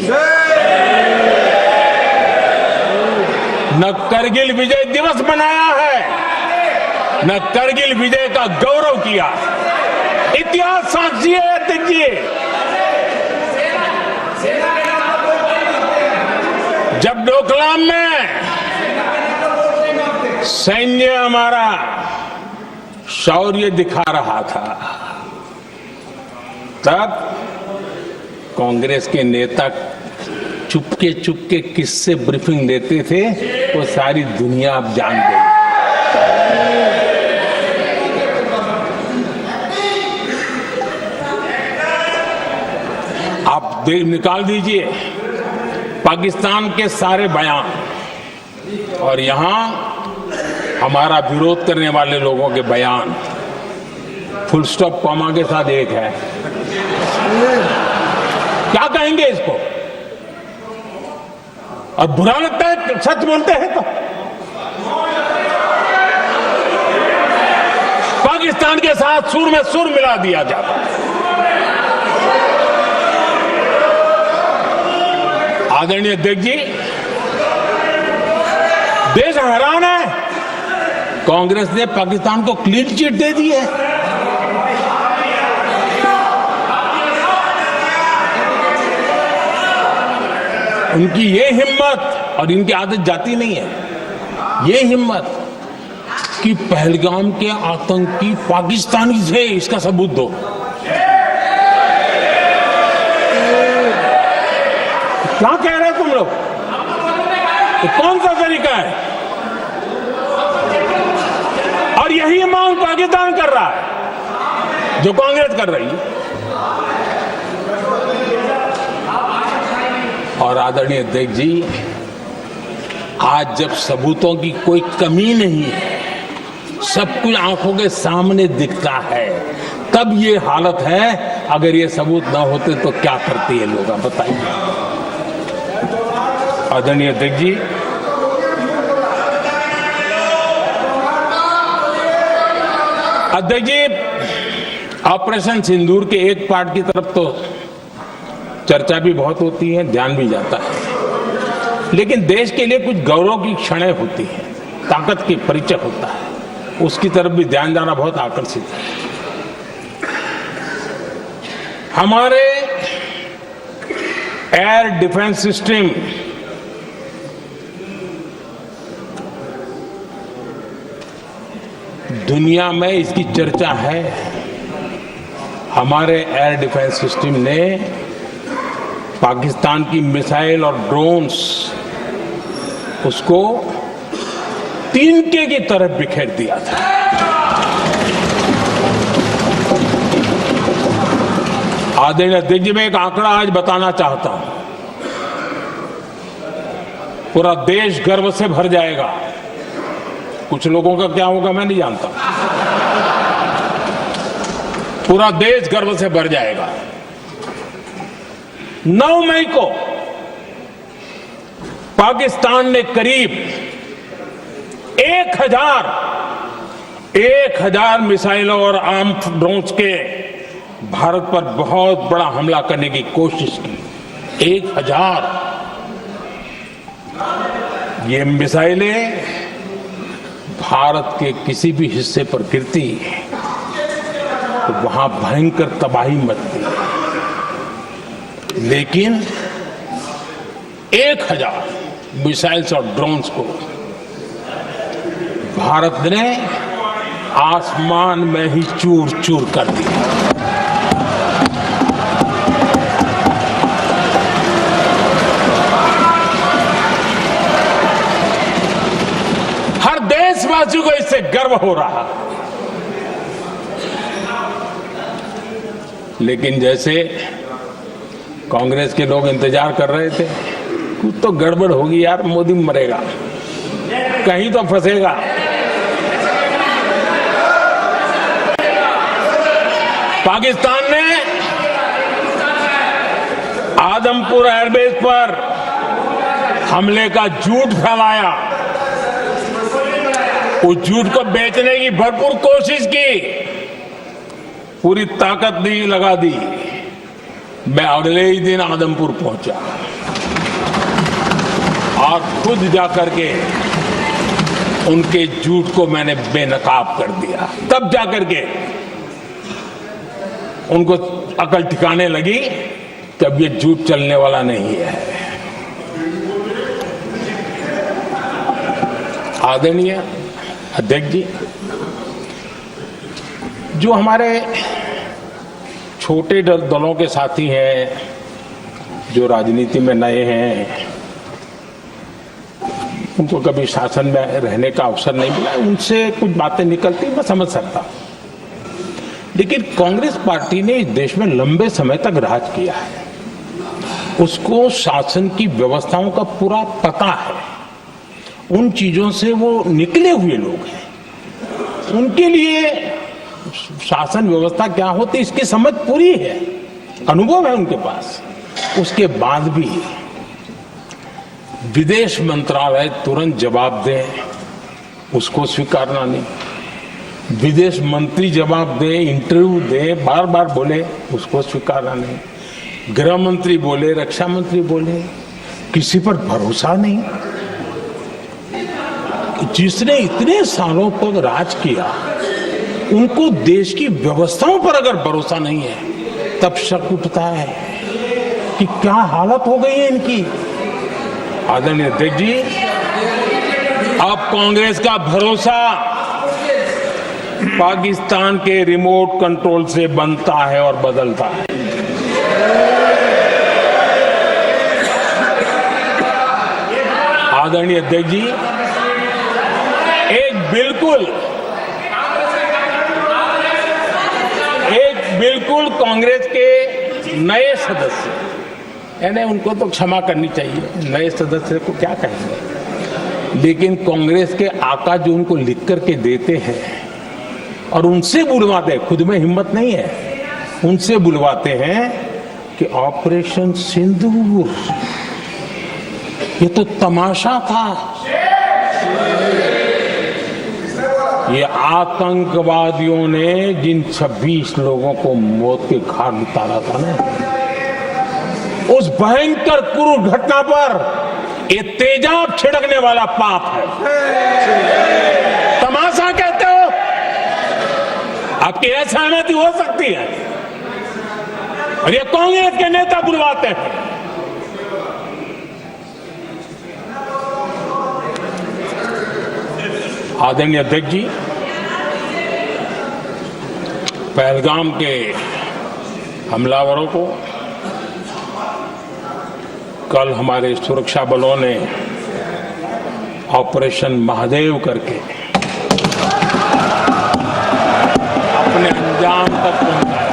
न करगिल विजय दिवस मनाया है, न करगिल विजय का गौरव किया। इतिहास साक्षी है अध्यक्ष जी। जब डोकलाम में सैन्य हमारा शौर्य दिखा रहा था, तब कांग्रेस के नेता चुपके चुपके किससे ब्रीफिंग देते थे, वो सारी दुनिया अब जान गई। आप निकाल दीजिए पाकिस्तान के सारे बयान और यहां हमारा विरोध करने वाले लोगों के बयान फुल स्टॉप कॉमा के साथ एक है। क्या कहेंगे इसको? और बुरा लगता है सच बोलते हैं तो। पाकिस्तान के साथ सुर में सुर मिला दिया जाता है। आदरणीय अध्यक्ष जी, देश हैरान है। कांग्रेस ने पाकिस्तान को क्लीन चिट दे दी है। उनकी ये हिम्मत, और इनकी आदत जाती नहीं है, ये हिम्मत कि पहलगाम के आतंकी पाकिस्तानी थे, इसका सबूत दो। क्या कह रहे हो तुम लोग? तो कौन सा तरीका है? और यही मांग पाकिस्तान कर रहा है जो कांग्रेस कर रही है। और आदरणीय अध्यक्ष जी, आज जब सबूतों की कोई कमी नहीं है, सब कुछ आंखों के सामने दिखता है, तब ये हालत है। अगर ये सबूत ना होते तो क्या करते ये लोग, आप बताइए। आदरणीय अध्यक्ष जी, ऑपरेशन सिंदूर के एक पार्ट की तरफ तो चर्चा भी बहुत होती है, ध्यान भी जाता है, लेकिन देश के लिए कुछ गौरव की क्षणें होती हैं, ताकत की परिचय होता है, उसकी तरफ भी ध्यान जाना बहुत आकर्षित है। हमारे एयर डिफेंस सिस्टम दुनिया में इसकी चर्चा है। हमारे एयर डिफेंस सिस्टम ने पाकिस्तान की मिसाइल और ड्रोन्स उसको तिनके की तरफ बिखेर दिया था। आदरणीय अध्यक्ष जी, मैं एक आंकड़ा आज बताना चाहता हूं, पूरा देश गर्व से भर जाएगा। कुछ लोगों का क्या होगा मैं नहीं जानता, पूरा देश गर्व से भर जाएगा। 9 मई को पाकिस्तान ने करीब 1000 मिसाइलों और आर्म्ड ड्रोन्स के भारत पर बहुत बड़ा हमला करने की कोशिश की। 1000 ये मिसाइलें भारत के किसी भी हिस्से पर गिरती तो वहां भयंकर तबाही मचती, लेकिन 1000 मिसाइल्स और ड्रोन्स को भारत ने आसमान में ही चूर चूर कर दिया। हर देशवासी को इससे गर्व हो रहा, लेकिन जैसे कांग्रेस के लोग इंतजार कर रहे थे, कुछ तो गड़बड़ होगी यार, मोदी मरेगा, कहीं तो फंसेगा। पाकिस्तान ने आदमपुर एयरबेस पर हमले का झूठ फैलाया, उस झूठ को बेचने की भरपूर कोशिश की, पूरी ताकत नहीं लगा दी। मैं अगले ही दिन आदमपुर पहुंचा और खुद जाकर के उनके झूठ को मैंने बेनकाब कर दिया। तब जाकर के उनको अकल ठिकाने लगी कि अब ये झूठ चलने वाला नहीं है। आदरणीय अध्यक्ष जी, जो हमारे छोटे दलों के साथी हैं, जो राजनीति में नए हैं, उनको कभी शासन में रहने का अवसर नहीं मिला, उनसे कुछ बातें निकलती मैं समझ सकता हूं, लेकिन कांग्रेस पार्टी ने इस देश में लंबे समय तक राज किया है। उसको शासन की व्यवस्थाओं का पूरा पता है, उन चीजों से वो निकले हुए लोग हैं, उनके लिए शासन व्यवस्था क्या होती इसकी समझ पूरी है, अनुभव है उनके पास। उसके बाद भी विदेश मंत्रालय तुरंत जवाब दे, उसको स्वीकारना नहीं। विदेश मंत्री जवाब दे, इंटरव्यू दे, बार बार बोले, उसको स्वीकारना नहीं। गृह मंत्री बोले, रक्षा मंत्री बोले, किसी पर भरोसा नहीं। जिसने इतने सालों तक राज किया, उनको देश की व्यवस्थाओं पर अगर भरोसा नहीं है, तब शक उठता है कि क्या हालत हो गई है इनकी। आदरणीय अध्यक्ष जी, अब कांग्रेस का भरोसा पाकिस्तान के रिमोट कंट्रोल से बनता है और बदलता है। आदरणीय अध्यक्ष जी, एक बिल्कुल कांग्रेस के नए सदस्य, यानी उनको तो क्षमा करनी चाहिए, नए सदस्य को क्या कहेंगे, लेकिन कांग्रेस के आका जो उनको लिख करके देते हैं और उनसे बुलवाते हैं, खुद में हिम्मत नहीं है, उनसे बुलवाते हैं कि ऑपरेशन सिंदूर ये तो तमाशा था, ये आतंकवादियों ने जिन 26 लोगों को मौत के घाट उतारा था ना, उस भयंकर क्रूर घटना पर ये तेजाब छिड़कने वाला पाप है। तमाशा कहते हो? आपकी असहमति हो सकती है, और ये कांग्रेस के नेता बुलवाते हैं। आदरणीय अध्यक्ष जी, पहलगाम के हमलावरों को कल हमारे सुरक्षा बलों ने ऑपरेशन महादेव करके अपने अंजाम तक पहुंचाया।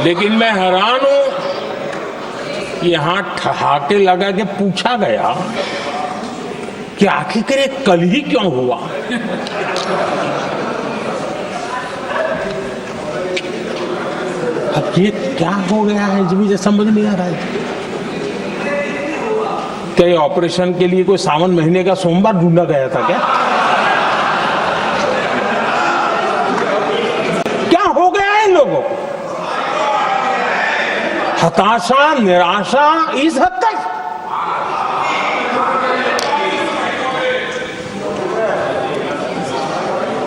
लेकिन मैं हैरान हूं, यहां ठहाके लगा के पूछा गया कि आखिर ये कल ही क्यों हुआ। अब ये क्या हो गया है जी, मुझे समझ नहीं आ रहा है। क्या ये ऑपरेशन के लिए कोई सावन महीने का सोमवार ढूंढा गया था क्या? क्या हो गया है इन लोगों को? हताशा, निराशा इस हद तक।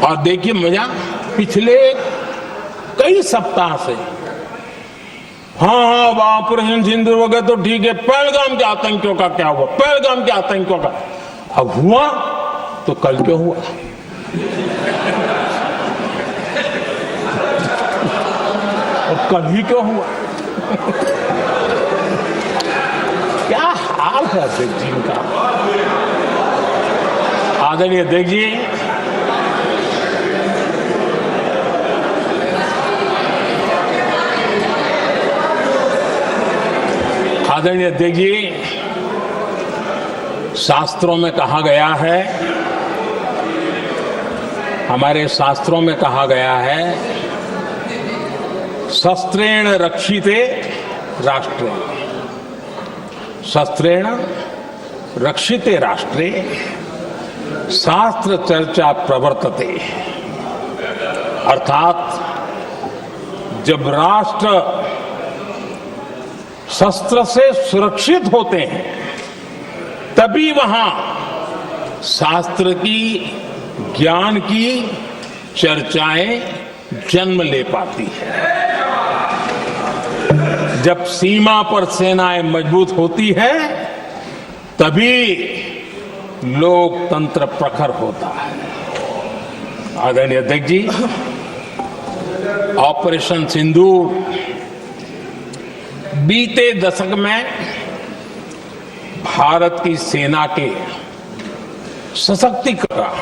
और देखिए मजा, पिछले कई सप्ताह से हाँ ऑपरेशन सिंदूर वगैरह तो ठीक है, पहलगाम के आतंकियों का क्या हुआ, पहलगाम के आतंकियों का अब हुआ तो कल क्यों हुआ। और कल ही क्यों हुआ। क्या हाल है अध्यक्ष जी का। आदरणीय अध्यक्ष जी, आदरणीय अध्यक्ष जी, शास्त्रों में कहा गया है, हमारे शास्त्रों में कहा गया है, शस्त्रेण रक्षिते राष्ट्रे, शस्त्रेण रक्षिते राष्ट्रे शास्त्र चर्चा प्रवर्तते। अर्थात जब राष्ट्र शस्त्र से सुरक्षित होते हैं, तभी वहां शास्त्र की, ज्ञान की चर्चाएं जन्म ले पाती है। जब सीमा पर सेनाएं मजबूत होती है, तभी लोकतंत्र प्रखर होता है। आदरणीय अध्यक्ष जी, ऑपरेशन सिंदूर बीते दशक में भारत की सेना के सशक्तिकरण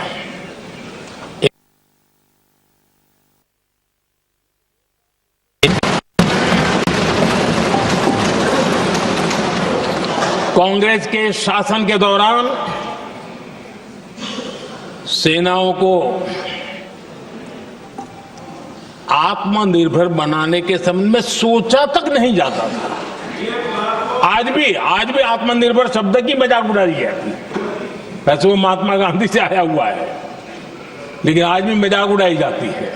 कांग्रेस के शासन के दौरान सेनाओं को आत्मनिर्भर बनाने के संबंध में सोचा तक नहीं जाता था। आज भी आत्मनिर्भर शब्द की मजाक उड़ाई जाती है। वैसे वो महात्मा गांधी से आया हुआ है, लेकिन आज भी मजाक उड़ाई जाती है।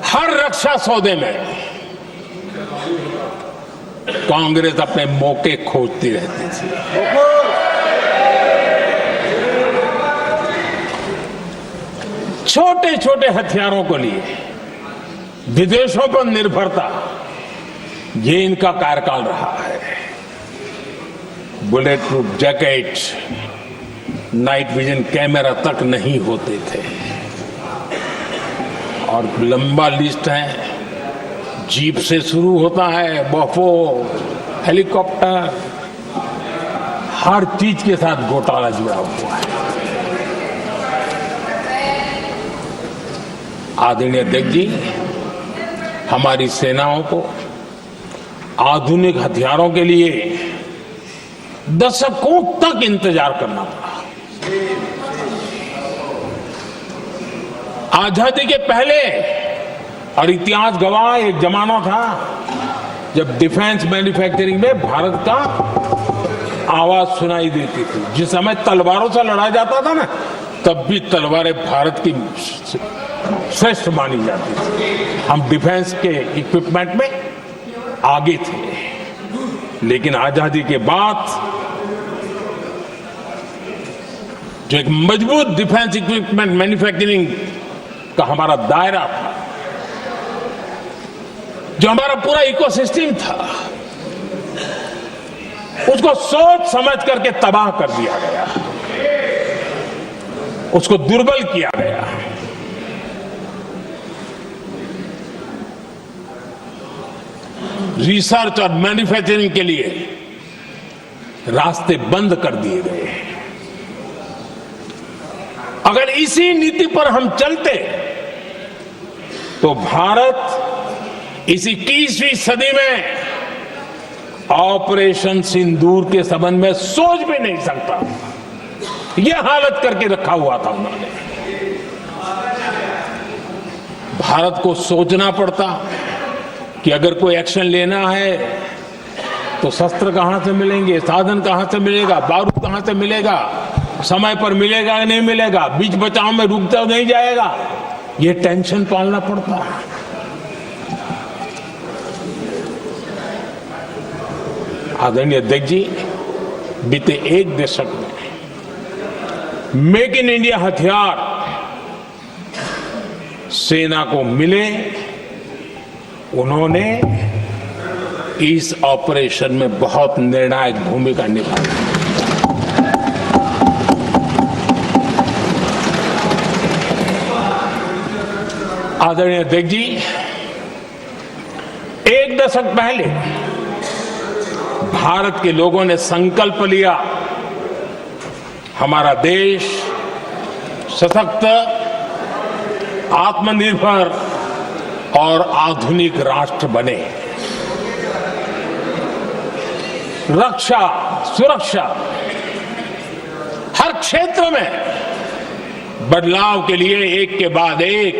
हर रक्षा सौदे में कांग्रेस अपने मौके खोजती रहती थी। छोटे छोटे हथियारों को लिए विदेशों पर निर्भरता, ये इनका कार्यकाल रहा है। Bullet proof jacket, night vision camera तक नहीं होते थे, और लंबा लिस्ट है। जीप से शुरू होता है, बफो, हेलीकॉप्टर, हर चीज के साथ घोटाला जुड़ा हुआ है। आदरणीय अध्यक्ष जी, हमारी सेनाओं को आधुनिक हथियारों के लिए दशकों तक इंतजार करना पड़ा। आजादी के पहले, और इतिहास गवाह, एक जमाना था जब डिफेंस मैन्युफैक्चरिंग में भारत का आवाज सुनाई देती थी। जिस समय तलवारों से लड़ा जाता था ना, तब भी तलवारें भारत की श्रेष्ठ मानी जाती थी। हम डिफेंस के इक्विपमेंट में आगे थे। लेकिन आजादी के बाद जो एक मजबूत डिफेंस इक्विपमेंट मैन्युफैक्चरिंग का हमारा दायरा था, जो हमारा पूरा इकोसिस्टम था, उसको सोच समझ करके तबाह कर दिया गया, उसको दुर्बल किया गया। रिसर्च और मैन्युफैक्चरिंग के लिए रास्ते बंद कर दिए गए। अगर इसी नीति पर हम चलते तो भारत इस 21वीं सदी में ऑपरेशन सिंदूर के संबंध में सोच भी नहीं सकता। यह हालत करके रखा हुआ था उन्होंने। भारत को सोचना पड़ता कि अगर कोई एक्शन लेना है तो शस्त्र कहां से मिलेंगे, साधन कहां से मिलेगा, बारूद कहां से मिलेगा, समय पर मिलेगा या नहीं मिलेगा, बीच बचाव में रुकता नहीं जाएगा, ये टेंशन पालना पड़ता है। आदरणीय अध्यक्ष जी, बीते एक दशक में मेक इन इंडिया हथियार सेना को मिले, उन्होंने इस ऑपरेशन में बहुत निर्णायक भूमिका निभाई। आदरणीय अध्यक्ष जी, एक दशक पहले भारत के लोगों ने संकल्प लिया, हमारा देश सशक्त, आत्मनिर्भर और आधुनिक राष्ट्र बने। रक्षा, सुरक्षा, हर क्षेत्र में बदलाव के लिए एक के बाद एक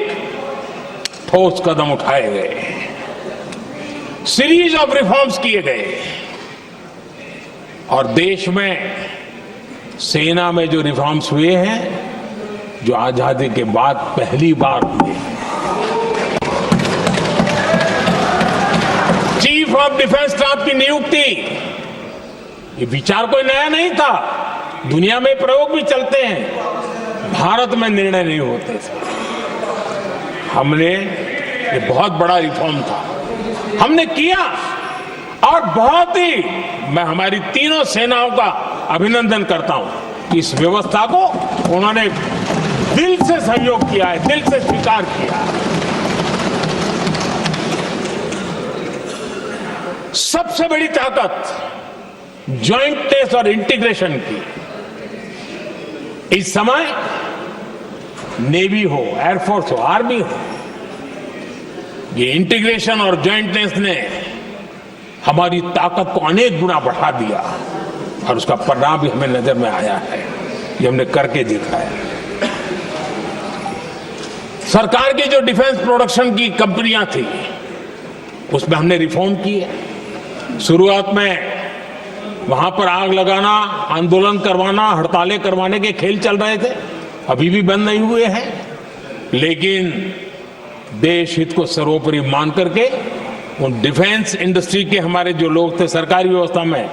ठोस कदम उठाए गए, सीरीज ऑफ रिफॉर्म्स किए गए, और देश में सेना में जो रिफॉर्म्स हुए हैं, जो आजादी के बाद पहली बार हुए। चीफ ऑफ डिफेंस स्टाफ की नियुक्ति, ये विचार कोई नया नहीं था, दुनिया में प्रयोग भी चलते हैं, भारत में निर्णय नहीं होते थे। हमने, ये बहुत बड़ा रिफॉर्म था, हमने किया, और बहुत ही मैं हमारी तीनों सेनाओं का अभिनंदन करता हूं कि इस व्यवस्था को उन्होंने दिल से सहयोग किया है, दिल से स्वीकार किया है। सबसे बड़ी ताकत ज्वाइंटनेस और इंटीग्रेशन की इस समय नेवी हो, एयरफोर्स हो, आर्मी हो, ये इंटीग्रेशन और ज्वाइंटनेस ने हमारी ताकत को अनेक गुना बढ़ा दिया और उसका परिणाम भी हमें नजर में आया है। ये हमने करके दिखाया। सरकार की जो डिफेंस प्रोडक्शन की कंपनियां थी उसमें हमने रिफॉर्म किए। शुरुआत में वहां पर आग लगाना, आंदोलन करवाना, हड़तालें करवाने के खेल चल रहे थे, अभी भी बंद नहीं हुए हैं। लेकिन देश हित को सर्वोपरि मान करके उन डिफेंस इंडस्ट्री के हमारे जो लोग थे सरकारी व्यवस्था में,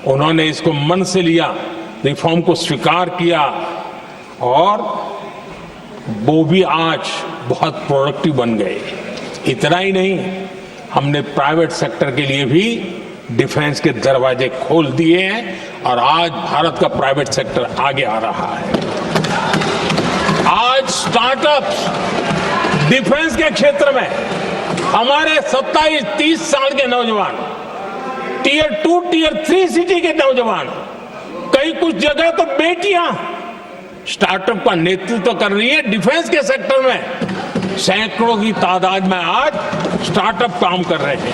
उन्होंने इसको मन से लिया, रिफॉर्म को स्वीकार किया और वो भी आज बहुत प्रोडक्टिव बन गए। इतना ही नहीं, हमने प्राइवेट सेक्टर के लिए भी डिफेंस के दरवाजे खोल दिए हैं और आज भारत का प्राइवेट सेक्टर आगे आ रहा है। आज स्टार्टअप्स डिफेंस के क्षेत्र में हमारे 27-30 साल के नौजवान, टियर 2, टियर 3 सिटी के नौजवान, कई कुछ जगह तो बेटियां स्टार्टअप का नेतृत्व कर रही है। डिफेंस के सेक्टर में सैकड़ों की तादाद में आज स्टार्टअप काम कर रहे हैं।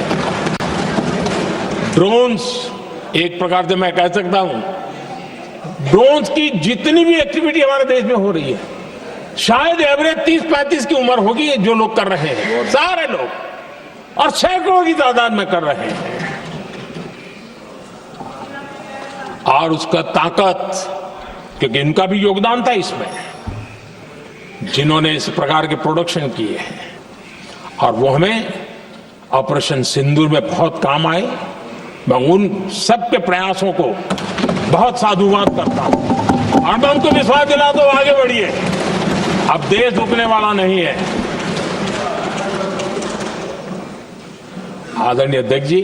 ड्रोन्स, एक प्रकार से मैं कह सकता हूं, ड्रोन्स की जितनी भी एक्टिविटी हमारे देश में हो रही है, शायद एवरेज 30-35 की उम्र होगी जो लोग कर रहे हैं, सारे लोग, और सैकड़ों की तादाद में कर रहे हैं। और उसका ताकत, क्योंकि इनका भी योगदान था इसमें, जिन्होंने इस प्रकार के प्रोडक्शन किए हैं, और वो हमें ऑपरेशन सिंदूर में बहुत काम आए। मैं उन सबके प्रयासों को बहुत साधुवाद करता हूं और मैं उनको विश्वास दिलाता हूं, आगे बढ़िए, अब देश रुकने वाला नहीं है। आदरणीय अध्यक्ष जी,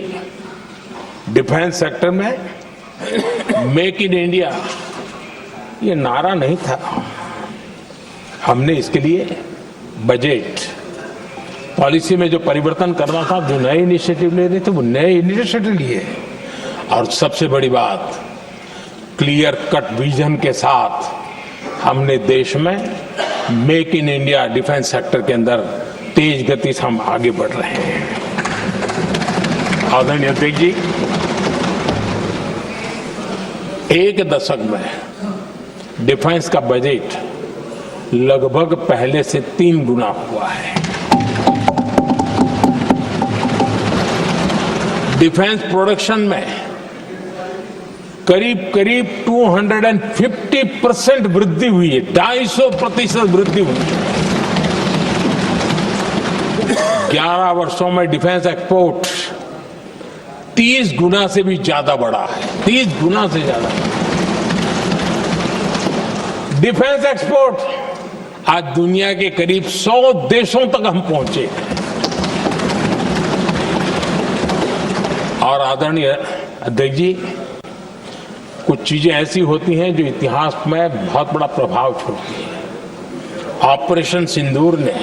डिफेंस सेक्टर में मेक इन इंडिया ये नारा नहीं था। हमने इसके लिए बजट पॉलिसी में जो परिवर्तन करना था, जो नए इनिशिएटिव ले रहे थे, वो नए इनिशिएटिव लिए। और सबसे बड़ी बात, क्लियर कट विजन के साथ हमने देश में make in India defence sector के अंदर तेज गति से हम आगे बढ़ रहे हैं। आदरणीय अध्यक्ष जी, एक दशक में डिफेंस का बजट लगभग पहले से 3 गुना हुआ है। डिफेंस प्रोडक्शन में करीब करीब 250% वृद्धि हुई है, 250% वृद्धि हुई है। 11 वर्षों में डिफेंस एक्सपोर्ट 30 गुना से भी ज्यादा बढ़ा है, 30 गुना से ज्यादा। डिफेंस एक्सपोर्ट आज दुनिया के करीब 100 देशों तक हम पहुंचे हैं। और आदरणीय अध्यक्ष जी, कुछ चीजें ऐसी होती हैं जो इतिहास में बहुत बड़ा प्रभाव छोड़ती हैं। ऑपरेशन सिंदूर ने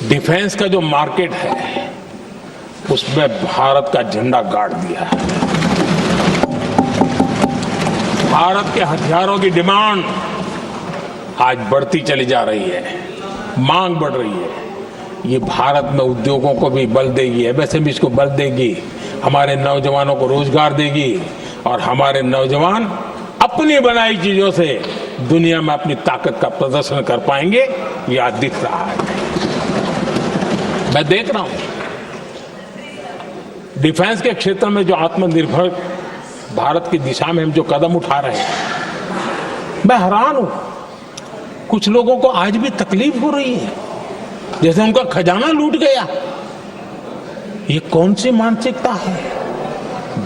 डिफेंस का जो मार्केट है उसमें भारत का झंडा गाड़ दिया है। भारत के हथियारों की डिमांड आज बढ़ती चली जा रही है, मांग बढ़ रही है। ये भारत में उद्योगों को भी बल देगी, एमएसएमई को बल देगी, हमारे नौजवानों को रोजगार देगी और हमारे नौजवान अपनी बनाई चीजों से दुनिया में अपनी ताकत का प्रदर्शन कर पाएंगे। ये आज दिख रहा है, मैं देख रहा हूं। डिफेंस के क्षेत्र में जो आत्मनिर्भर भारत की दिशा में हम जो कदम उठा रहे हैं, मैं हैरान हूं। कुछ लोगों को आज भी तकलीफ हो रही है, जैसे उनका खजाना लूट गया। ये कौन सी मानसिकता है?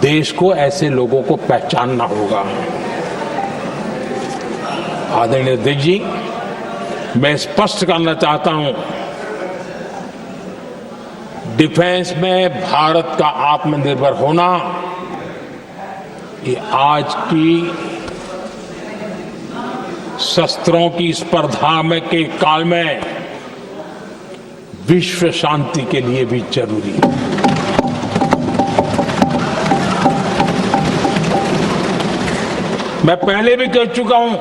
देश को ऐसे लोगों को पहचानना होगा। आदरणीय अध्यक्ष जी, मैं स्पष्ट करना चाहता हूं, डिफेंस में भारत का आत्मनिर्भर होना ये आज की शस्त्रों की स्पर्धा में के काल में विश्व शांति के लिए भी जरूरी है। मैं पहले भी कह चुका हूं,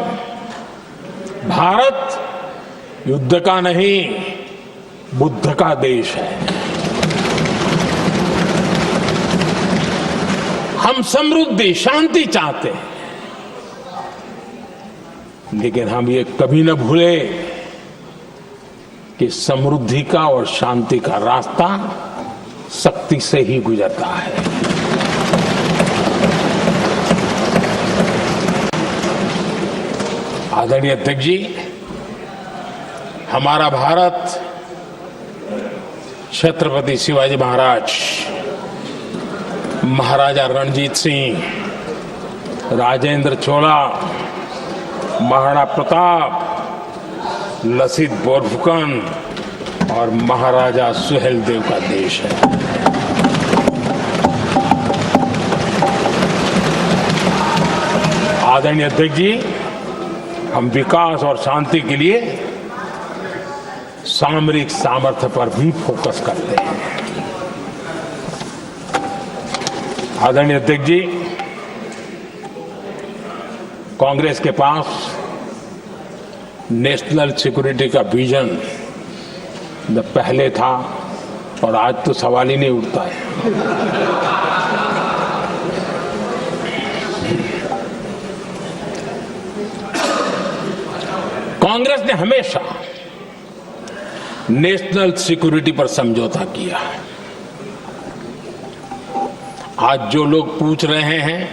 भारत युद्ध का नहीं, बुद्ध का देश है। हम समृद्धि शांति चाहते हैं, लेकिन हम ये कभी न भूले कि समृद्धि का और शांति का रास्ता शक्ति से ही गुजरता है। आदरणीय अध्यक्ष जी, हमारा भारत छत्रपति शिवाजी महाराज, महाराजा रणजीत सिंह, राजेंद्र चोला, महाराणा प्रताप, लसित बोरफुकन और महाराजा सुहेलदेव का देश है। आदरणीय अध्यक्ष जी, हम विकास और शांति के लिए सामरिक सामर्थ्य पर भी फोकस करते हैं। आदरणीय अध्यक्ष जी, कांग्रेस के पास नेशनल सिक्योरिटी का विजन न पहले था और आज तो सवाल ही नहीं उठता है। कांग्रेस ने हमेशा नेशनल सिक्योरिटी पर समझौता किया। आज जो लोग पूछ रहे हैं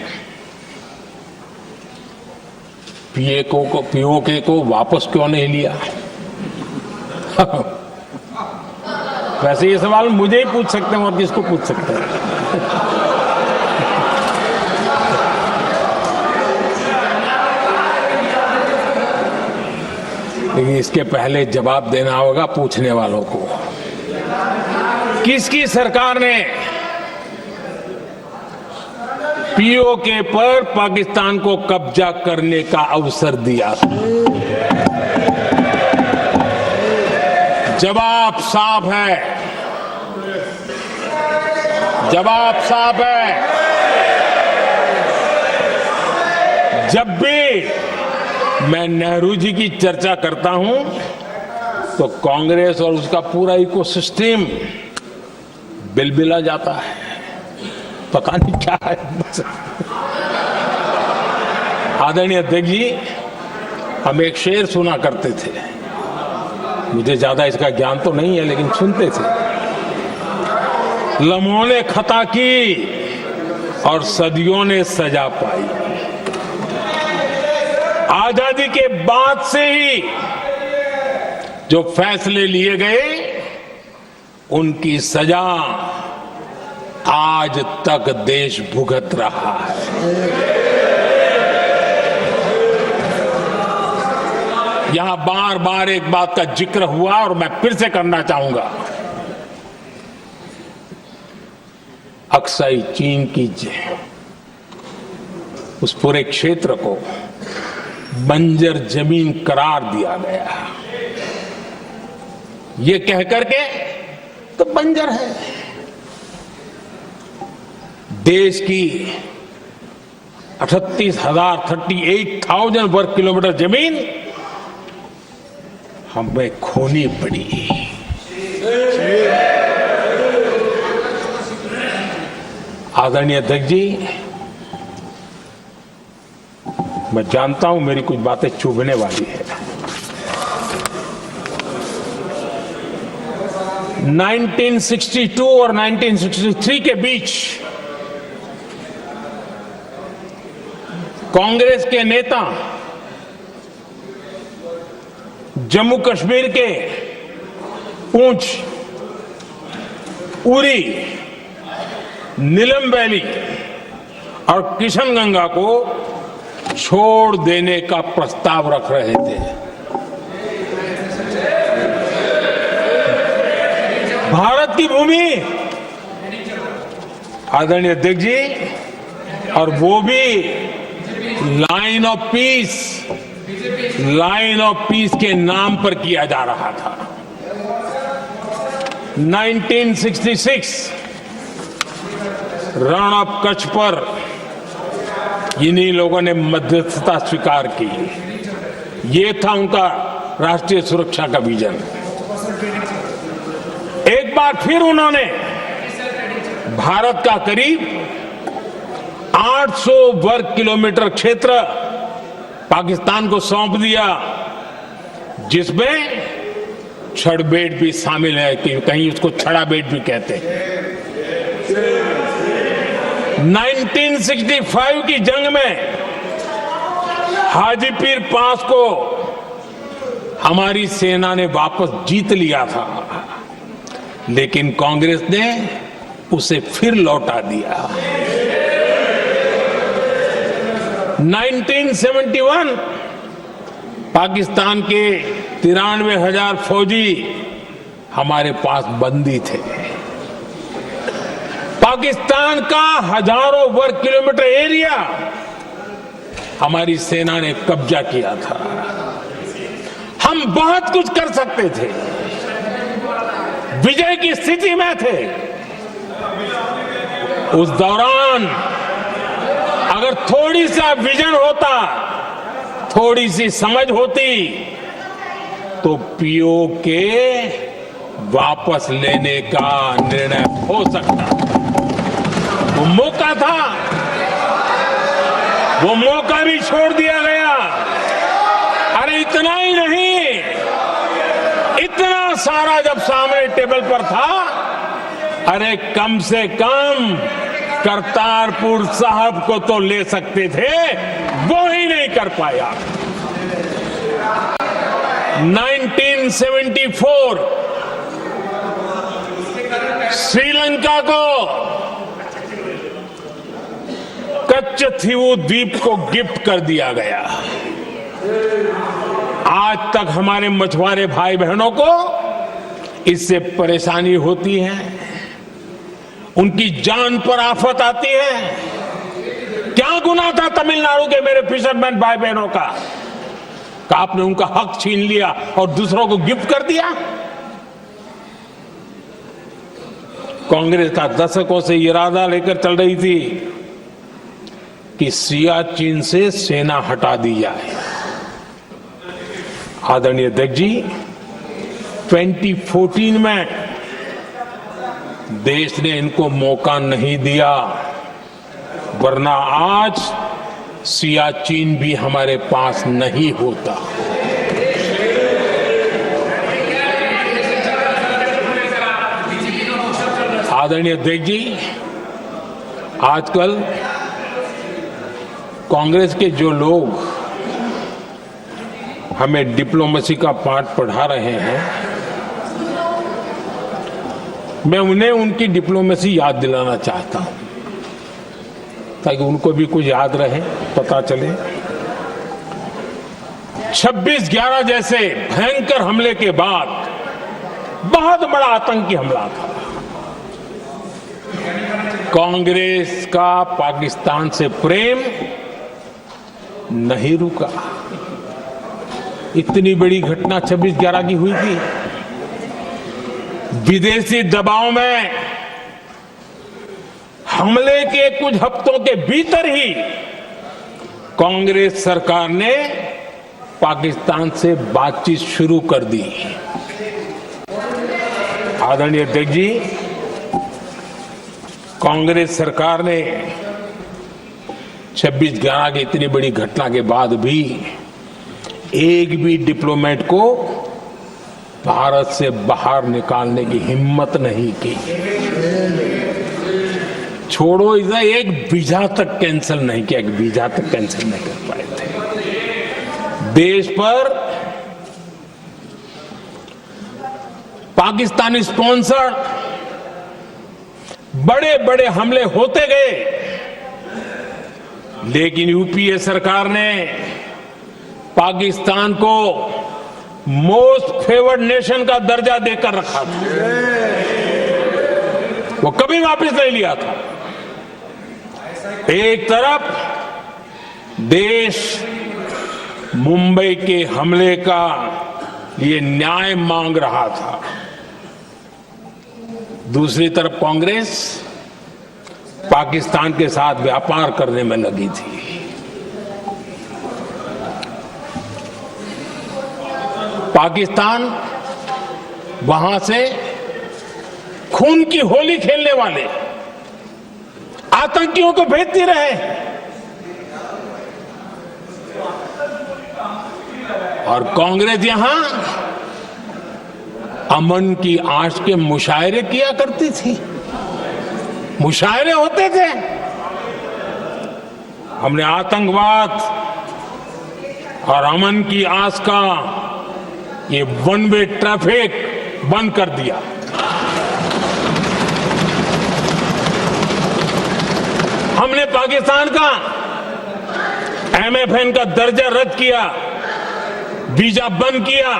पीओके को वापस क्यों नहीं लिया, वैसे ये सवाल मुझे ही पूछ सकते हैं और किसको पूछ सकते हैं। लेकिन इसके पहले जवाब देना होगा पूछने वालों को। किसकी सरकार ने पीओके पर पाकिस्तान को कब्जा करने का अवसर दिया? जवाब साफ है, जवाब साफ है। जब भी मैं नेहरू जी की चर्चा करता हूं तो कांग्रेस और उसका पूरा इकोसिस्टम बिलबिला जाता है, पता नहीं क्या है। आदरणीय अध्यक्ष जी, हम एक शेर सुना करते थे, मुझे ज्यादा इसका ज्ञान तो नहीं है लेकिन सुनते थे। लम्हों ने खता की और सदियों ने सजा पाई। आजादी के बाद से ही जो फैसले लिए गए उनकी सजा आज तक देश भुगत रहा है। यहां बार बार एक बात का जिक्र हुआ और मैं फिर से करना चाहूंगा। अक्साई चीन की उस पूरे क्षेत्र को बंजर जमीन करार दिया गया, ये कहकर के तो बंजर है। देश की 38,000 वर्ग किलोमीटर जमीन हमें खोनी पड़ी। आदरणीय अध्यक्ष जी, मैं जानता हूं मेरी कुछ बातें चुभने वाली है। 1962 और 1963 के बीच कांग्रेस के नेता जम्मू कश्मीर के पूंछ, उरी, नीलम वैली और किशनगंगा को छोड़ देने का प्रस्ताव रख रहे थे। भारत की भूमि, आदरणीय अध्यक्ष जी, और वो भी लाइन ऑफ पीस के नाम पर किया जा रहा था। 1966 रण ऑफ कच्छ पर इन्हीं लोगों ने मध्यस्थता स्वीकार की। ये था उनका राष्ट्रीय सुरक्षा का विजन। एक बार फिर उन्होंने भारत का करीब 800 वर्ग किलोमीटर क्षेत्र पाकिस्तान को सौंप दिया, जिसमें छड़बेट भी शामिल है, कि कहीं उसको छड़ा बेट भी कहते हैं। 1965 की जंग में हाजीपीर पास को हमारी सेना ने वापस जीत लिया था, लेकिन कांग्रेस ने उसे फिर लौटा दिया। 1971 पाकिस्तान के 93,000 फौजी हमारे पास बंदी थे। पाकिस्तान का हजारों वर्ग किलोमीटर एरिया हमारी सेना ने कब्जा किया था। हम बहुत कुछ कर सकते थे, विजय की स्थिति में थे। उस दौरान अगर थोड़ी सा विजन होता, थोड़ी सी समझ होती, तो पीओके वापस लेने का निर्णय हो सकता। वो मौका था, वो मौका भी छोड़ दिया गया। अरे इतना ही नहीं, इतना सारा जब सामने टेबल पर था, अरे कम से कम करतारपुर साहब को तो ले सकते थे, वो ही नहीं कर पाया। 1974 श्रीलंका को कच्चथीवू द्वीप को गिफ्ट कर दिया गया। आज तक हमारे मछुआरे भाई बहनों को इससे परेशानी होती है, उनकी जान पर आफत आती है। क्या गुनाह था तमिलनाडु के मेरे फिशरमैन भाई बहनों का, कि आपने उनका हक छीन लिया और दूसरों को गिफ्ट कर दिया? कांग्रेस का दशकों से इरादा लेकर चल रही थी कि सियाचिन से सेना हटा दी जाए। आदरणीय अध्यक्ष जी, 2014 में देश ने इनको मौका नहीं दिया, वरना आज सियाचिन भी हमारे पास नहीं होता। आदरणीय अध्यक्ष जी, आजकल कांग्रेस के जो लोग हमें डिप्लोमेसी का पाठ पढ़ा रहे हैं, मैं उन्हें उनकी डिप्लोमेसी याद दिलाना चाहता हूं, ताकि उनको भी कुछ याद रहे, पता चले। 26/11 जैसे भयंकर हमले के बाद बहुत बड़ा आतंकी हमला था। कांग्रेस का पाकिस्तान से प्रेम नहीं रुका। इतनी बड़ी घटना 26/11 की हुई थी। विदेशी दबाव में हमले के कुछ हफ्तों के भीतर ही कांग्रेस सरकार ने पाकिस्तान से बातचीत शुरू कर दी। आदरणीय अध्यक्ष जी, कांग्रेस सरकार ने 26/11 की इतनी बड़ी घटना के बाद भी एक भी डिप्लोमेट को भारत से बाहर निकालने की हिम्मत नहीं की। छोड़ो, इधर एक वीजा तक कैंसिल नहीं किया, एक वीजा तक कैंसिल नहीं कर पाए थे। देश पर पाकिस्तानी स्पॉन्सर बड़े बड़े हमले होते गए, लेकिन यूपीए सरकार ने पाकिस्तान को मोस्ट फेवर्ड नेशन का दर्जा देकर रखा था। वो कभी वापस नहीं लिया था। एक तरफ देश मुंबई के हमले का ये न्याय मांग रहा था, दूसरी तरफ कांग्रेस पाकिस्तान के साथ व्यापार करने में लगी थी। पाकिस्तान वहां से खून की होली खेलने वाले आतंकियों को भेजते रहे। और कांग्रेस यहां अमन की आश के मुशायरे किया करती थी। मुशायरे होते थे। हमने आतंकवाद और अमन की आस का ये वन वे ट्रैफिक बंद कर दिया। हमने पाकिस्तान का MFN का दर्जा रद्द किया, वीजा बंद किया।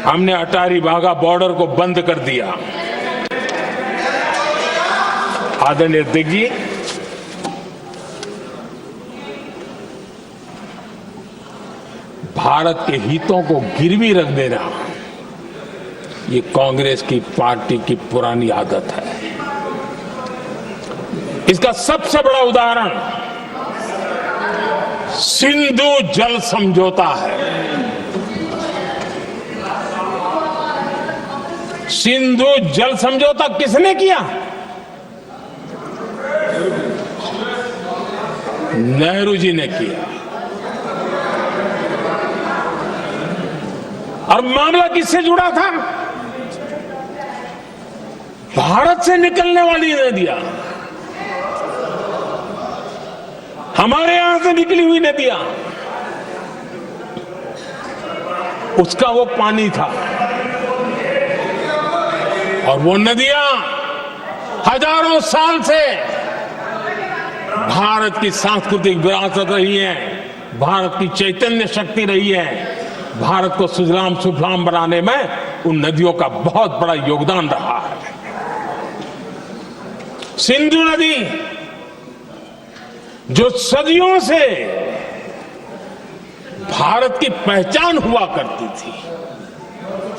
हमने अटारी वाघा बॉर्डर को बंद कर दिया। आदरणीय अध्यक्ष जी, भारत के हितों को गिरवी रख देना ये कांग्रेस की पार्टी की पुरानी आदत है। इसका सबसे बड़ा उदाहरण सिंधु जल समझौता है। सिंधु जल समझौता किसने किया? नेहरू जी ने किया। और मामला किससे जुड़ा था? भारत से निकलने वाली नदियां, हमारे यहां से निकली हुई नदियां, उसका वो पानी था। और वो नदियां हजारों साल से भारत की सांस्कृतिक विरासत रही है, भारत की चैतन्य शक्ति रही है। भारत को सुजलाम सुफलाम बनाने में उन नदियों का बहुत बड़ा योगदान रहा है। सिंधु नदी जो सदियों से भारत की पहचान हुआ करती थी,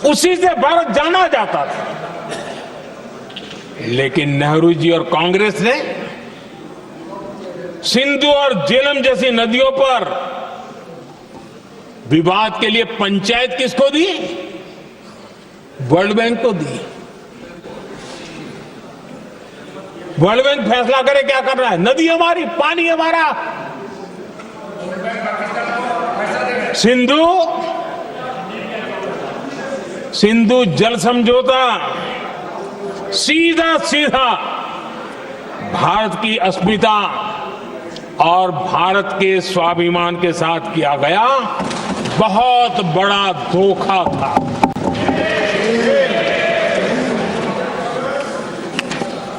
उसी से भारत जाना जाता था। लेकिन नेहरू जी और कांग्रेस ने सिंधु और झेलम जैसी नदियों पर विवाद के लिए पंचायत किसको दी? वर्ल्ड बैंक को दी। वर्ल्ड बैंक फैसला करे क्या कर रहा है। नदी हमारी, पानी हमारा। सिंधु जल समझौता सीधा सीधा भारत की अस्मिता और भारत के स्वाभिमान के साथ किया गया बहुत बड़ा धोखा था।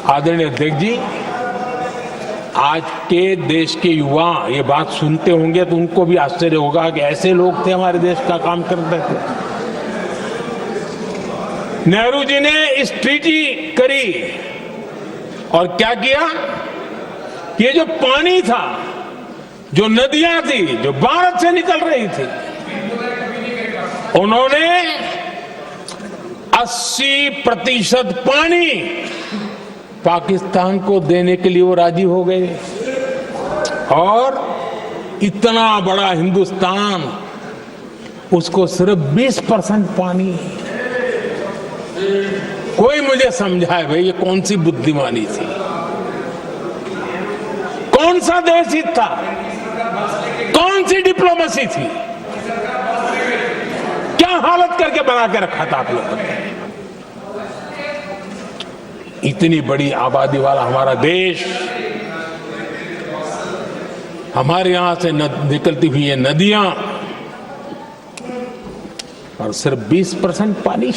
आदरणीय अध्यक्ष जी, आज के देश के युवा ये बात सुनते होंगे तो उनको भी आश्चर्य होगा कि ऐसे लोग थे हमारे देश का काम करते थे। नेहरू जी ने इस ट्रीटी करी और क्या किया? ये जो पानी था, जो नदियां थी, जो भारत से निकल रही थी, उन्होंने 80% पानी पाकिस्तान को देने के लिए वो राजी हो गए। और इतना बड़ा हिंदुस्तान, उसको सिर्फ 20% पानी। कोई मुझे समझाए भाई ये कौन सी बुद्धिमानी थी, कौन सा देश हित था, कौन सी डिप्लोमेसी थी, क्या हालत करके बना के रखा था आप लोगों ने। इतनी बड़ी आबादी वाला हमारा देश, हमारे यहां से निकलती हुई ये नदियां, और सिर्फ 20% पानी,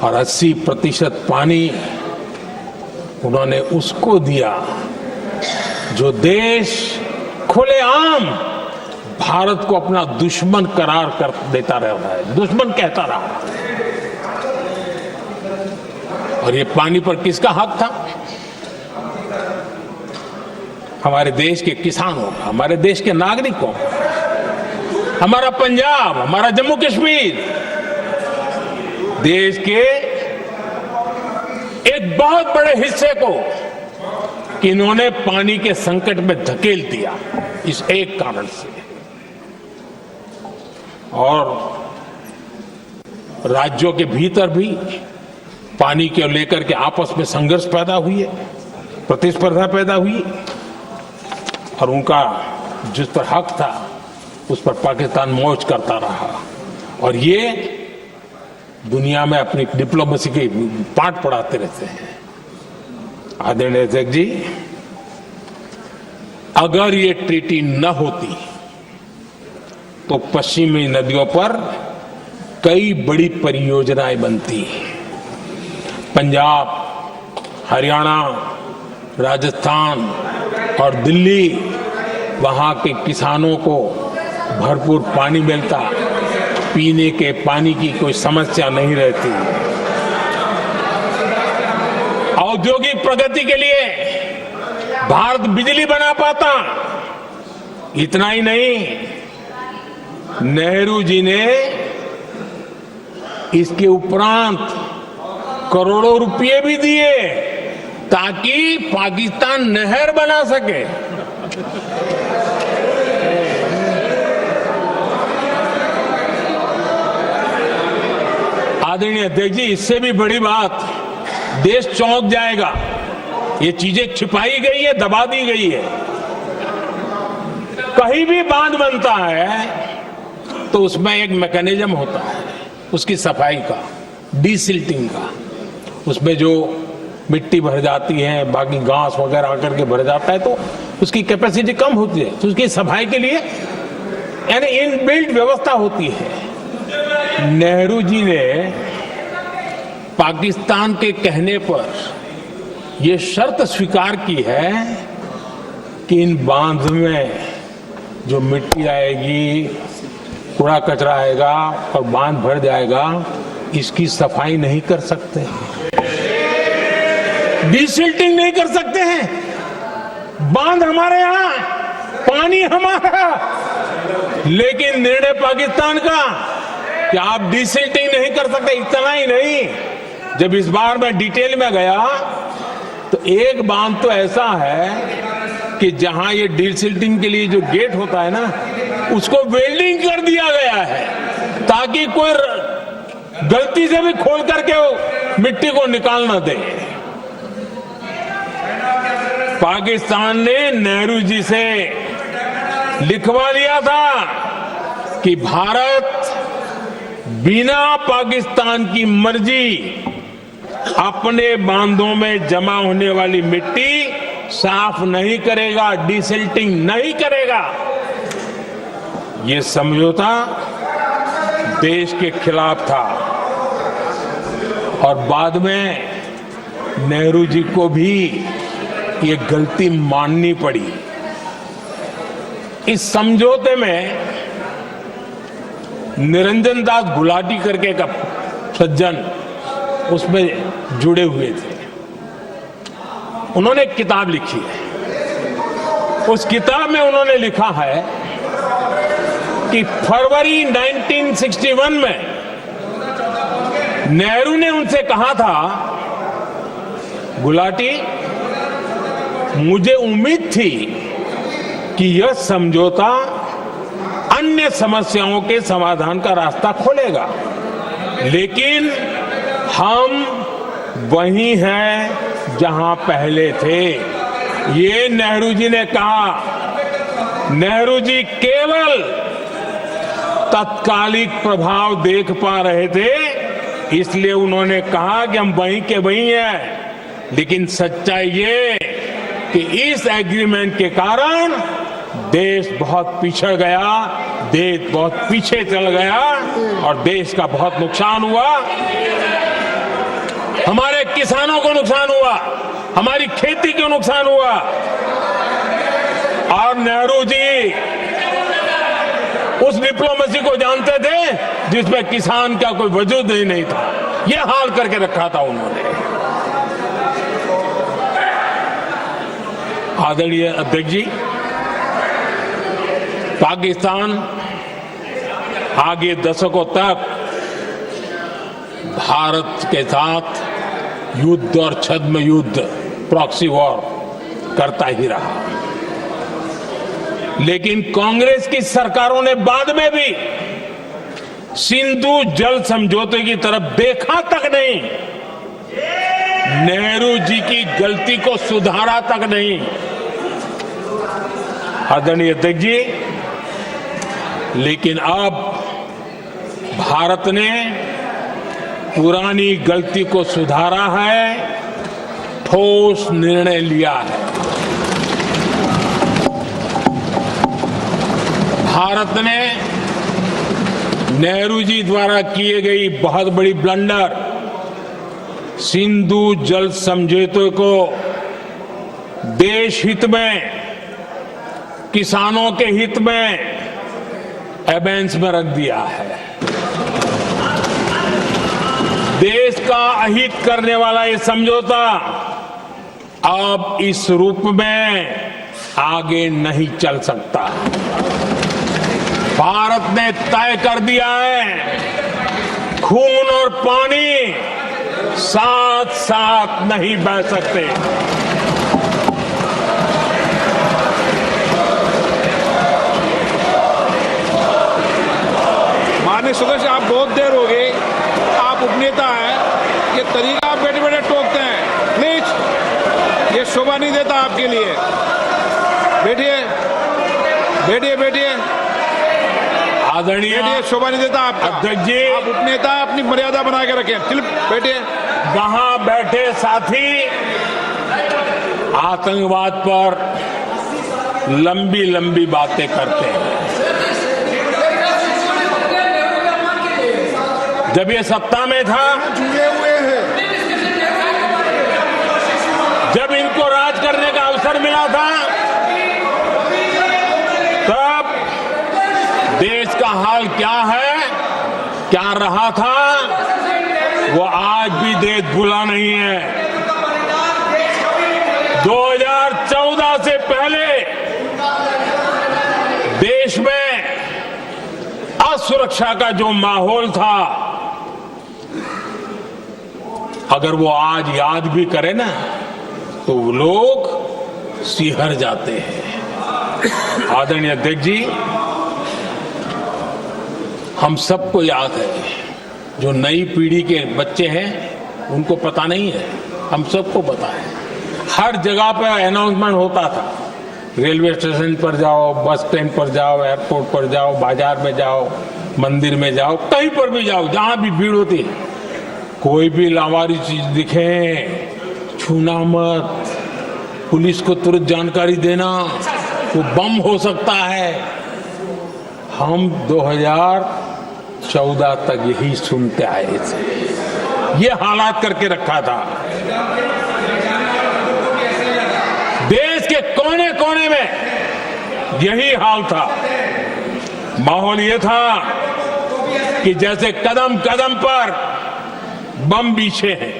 और 80% पानी उन्होंने उसको दिया जो देश खुलेआम भारत को अपना दुश्मन करार कर देता रहा है, दुश्मन कहता रहा। और ये पानी पर किसका हक था? हमारे देश के किसानों का, हमारे देश के नागरिकों का। हमारा पंजाब, हमारा जम्मू कश्मीर देश के एक बहुत बड़े हिस्से को इन्होंने पानी के संकट में धकेल दिया, इस एक कारण से। और राज्यों के भीतर भी पानी को लेकर के आपस में संघर्ष पैदा हुई है, प्रतिस्पर्धा पैदा हुई, और उनका जिस पर हक था उस पर पाकिस्तान मौज करता रहा, और ये दुनिया में अपनी डिप्लोमेसी के पाठ पढ़ाते रहते हैं। आदरणीय अध्यक्ष जी, अगर ये ट्रीटी न होती तो पश्चिमी नदियों पर कई बड़ी परियोजनाएं बनती। पंजाब, हरियाणा, राजस्थान और दिल्ली, वहां के किसानों को भरपूर पानी मिलता, पीने के पानी की कोई समस्या नहीं रहती। औद्योगिक प्रगति के लिए भारत बिजली बना पाता। इतना ही नहीं, नेहरू जी ने इसके उपरांत करोड़ों रुपए भी दिए ताकि पाकिस्तान नहर बना सके। आदरणीय अध्यक्ष जी, इससे भी बड़ी बात, देश चौंक जाएगा। ये चीजें छिपाई गई है, दबा दी गई है। कहीं भी बांध बनता है तो उसमें एक मैकेनिज्म होता है उसकी सफाई का, डीसिल्टिंग का। उसमें जो मिट्टी भर जाती है, बाकी घास वगैरह आकर के भर जाता है, तो उसकी कैपेसिटी कम होती है, तो उसकी सफाई के लिए यानी इनबिल्ट व्यवस्था होती है। नेहरू जी ने पाकिस्तान के कहने पर यह शर्त स्वीकार की है कि इन बांध में जो मिट्टी आएगी, कूड़ा कचरा आएगा और बांध भर जाएगा, इसकी सफाई नहीं कर सकते, डीसिल्टिंग नहीं कर सकते हैं। बांध हमारे यहां, पानी हमारा, लेकिन निर्णय पाकिस्तान का कि आप डीसिल्टिंग नहीं कर सकते। इतना ही नहीं, जब इस बार मैं डिटेल में गया तो एक बांध तो ऐसा है कि जहां ये डीसिल्टिंग के लिए जो गेट होता है ना, उसको वेल्डिंग कर दिया गया है ताकि कोई गलती से भी खोल करके वो मिट्टी को निकाल ना दे। पाकिस्तान ने नेहरू जी से लिखवा लिया था कि भारत बिना पाकिस्तान की मर्जी अपने बांधों में जमा होने वाली मिट्टी साफ नहीं करेगा, डीसिल्टिंग नहीं करेगा। ये समझौता देश के खिलाफ था और बाद में नेहरू जी को भी ये गलती माननी पड़ी। इस समझौते में निरंजन दास गुलाटी करके का सज्जन उसमें जुड़े हुए थे। उन्होंने एक किताब लिखी है। उस किताब में उन्होंने लिखा है कि फरवरी 1961 में नेहरू ने उनसे कहा था, गुलाटी, मुझे उम्मीद थी कि यह समझौता अन्य समस्याओं के समाधान का रास्ता खोलेगा, लेकिन हम वहीं हैं जहां पहले थे। ये नेहरू जी ने कहा। नेहरू जी केवल तत्कालिक प्रभाव देख पा रहे थे, इसलिए उन्होंने कहा कि हम वहीं के वहीं हैं। लेकिन सच्चाई ये कि इस एग्रीमेंट के कारण देश बहुत पिछड़ गया, देश बहुत पीछे चल गया और देश का बहुत नुकसान हुआ। हमारे किसानों को नुकसान हुआ, हमारी खेती को नुकसान हुआ। और नेहरू जी उस डिप्लोमेसी को जानते थे जिसमें किसान का कोई वजूद ही नहीं था। यह हाल करके रखा था उन्होंने। आदरणीय अध्यक्ष जी, पाकिस्तान आगे दशकों तक भारत के साथ युद्ध और छद्म युद्ध, प्रॉक्सी वॉर करता ही रहा। लेकिन कांग्रेस की सरकारों ने बाद में भी सिंधु जल समझौते की तरफ देखा तक नहीं। नेहरू जी की गलती को सुधारा तक नहीं। आदरणीय अध्यक्ष जी, लेकिन अब भारत ने पुरानी गलती को सुधारा है, ठोस निर्णय लिया है। भारत ने नेहरू जी द्वारा किए गई बहुत बड़ी ब्लंडर सिंधु जल समझौते को देश हित में, किसानों के हित में एबेंस में रख दिया है। देश का अहित करने वाला ये समझौता अब इस रूप में आगे नहीं चल सकता। भारत ने तय कर दिया है, खून और पानी साथ साथ नहीं बह सकते। माननीय सदस्य, आप बहुत देर हो गई, आप उपनेता हैं, ये तरीका आप बैठे बैठे टोकते हैं, प्लीज, ये शोभा नहीं देता आपके लिए। बैठिए बैठिए बैठिए, आदरणीय शोभा नहीं देता आपका। अध्यक्ष जी, आप उपनेता, अपनी मर्यादा बना के रखें। चलिए बैठिए। वहां बैठे साथी आतंकवाद पर लंबी लंबी बातें करते हैं। जब ये सत्ता में था, जब इनको राज करने का अवसर मिला था, तब देश का हाल क्या है, क्या रहा था, वो आज भी देश भूला नहीं है। 2014 से पहले देश में असुरक्षा का जो माहौल था, अगर वो आज याद भी करे ना, तो लोग सिहर जाते हैं। आदरणीय अध्यक्ष जी, हम सबको याद है, जो नई पीढ़ी के बच्चे हैं उनको पता नहीं है, हम सबको पता है। हर जगह पर अनाउंसमेंट होता था, रेलवे स्टेशन पर जाओ, बस स्टैंड पर जाओ, एयरपोर्ट पर जाओ, बाजार में जाओ, मंदिर में जाओ, कहीं पर भी जाओ, जहां भी भीड़ होती है, कोई भी लावारिस चीज दिखे छूना मत, पुलिस को तुरंत जानकारी देना, वो बम हो सकता है। हम 2014 तक यही सुनते आए थे, ये हालात करके रखा था। देश के कोने कोने में यही हाल था। माहौल ये था कि जैसे कदम कदम पर बम बिछे हैं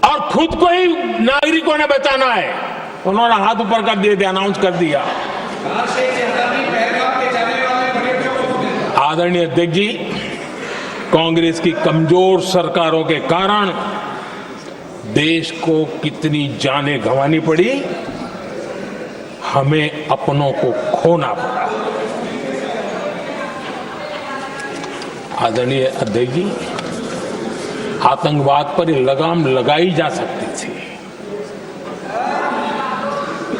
और खुद को ही नागरिकों ने बचाना है, उन्होंने हाथ ऊपर कर दिए थे, अनाउंस कर दिया। आदरणीय अध्यक्ष जी, कांग्रेस की कमजोर सरकारों के कारण देश को कितनी जानें गंवानी पड़ी, हमें अपनों को खोना पड़ा। आदरणीय अध्यक्ष जी, आतंकवाद पर लगाम लगाई जा सकती थी।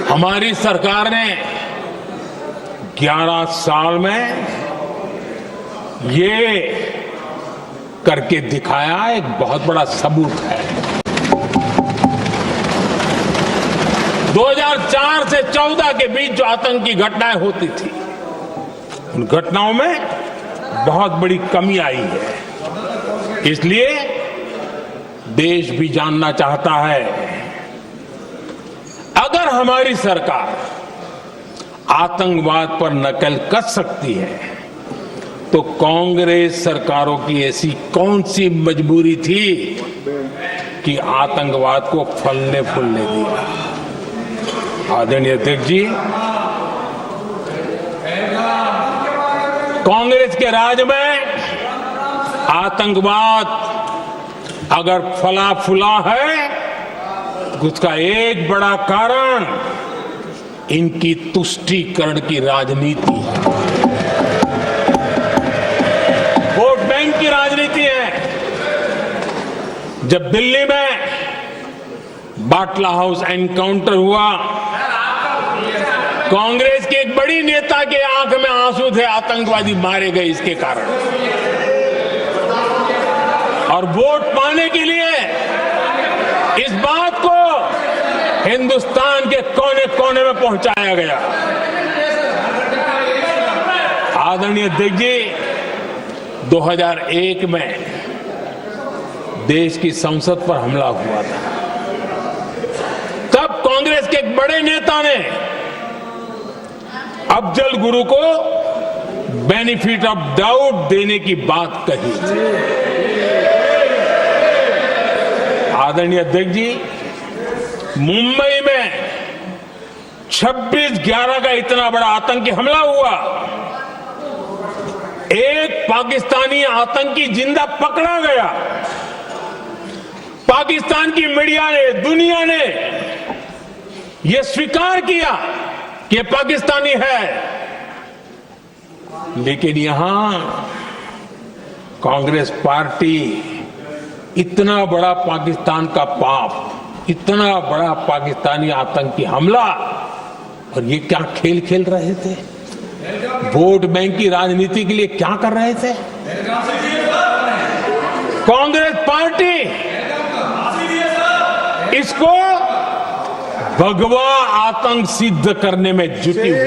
हमारी सरकार ने 11 साल में ये करके दिखाया, एक बहुत बड़ा सबूत है। 2004 से 14 के बीच जो आतंकी घटनाएं होती थी, उन घटनाओं में बहुत बड़ी कमी आई है। इसलिए देश भी जानना चाहता है, अगर हमारी सरकार आतंकवाद पर नकेल कस सकती है, तो कांग्रेस सरकारों की ऐसी कौन सी मजबूरी थी कि आतंकवाद को फलने फूलने दिया। आदरणीय अध्यक्ष जी, कांग्रेस के राज में आतंकवाद अगर फला फूला है, तो उसका एक बड़ा कारण इनकी तुष्टीकरण की राजनीति है, वोट बैंक की राजनीति है। जब दिल्ली में बाटला हाउस एनकाउंटर हुआ, कांग्रेस के एक बड़ी नेता के आंख में आंसू थे, आतंकवादी मारे गए इसके कारण। और वोट पाने के लिए इस बात को हिंदुस्तान के कोने कोने में पहुंचाया गया। आदरणीय अध्यक्ष जी, 2001 में देश की संसद पर हमला हुआ था। तब कांग्रेस के एक बड़े नेता ने अफजल गुरु को बेनिफिट ऑफ डाउट देने की बात कही थी। आदरणीय अध्यक्ष जी, मुंबई में 26/11 का इतना बड़ा आतंकी हमला हुआ, एक पाकिस्तानी आतंकी जिंदा पकड़ा गया। पाकिस्तान की मीडिया ने, दुनिया ने यह स्वीकार किया कि यह पाकिस्तानी है, लेकिन यहां कांग्रेस पार्टी इतना बड़ा पाकिस्तान का पाप, इतना बड़ा पाकिस्तानी आतंकी हमला, और ये क्या खेल खेल रहे थे? वोट बैंक की राजनीति के लिए क्या कर रहे थे? कांग्रेस पार्टी इसको भगवा आतंक सिद्ध करने में जुटी हुई है।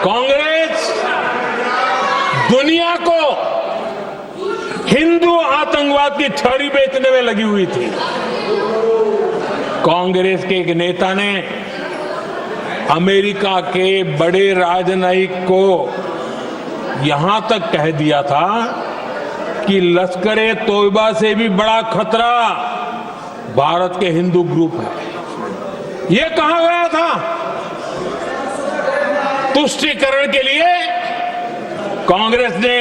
कांग्रेस दुनिया को हिंदू आतंकवाद की छड़ी बेचने में लगी हुई थी। कांग्रेस के एक नेता ने अमेरिका के बड़े राजनयिक को यहां तक कह दिया था कि लश्कर-ए तोयबा से भी बड़ा खतरा भारत के हिंदू ग्रुप है। यह कहा गया था। तुष्टीकरण के लिए कांग्रेस ने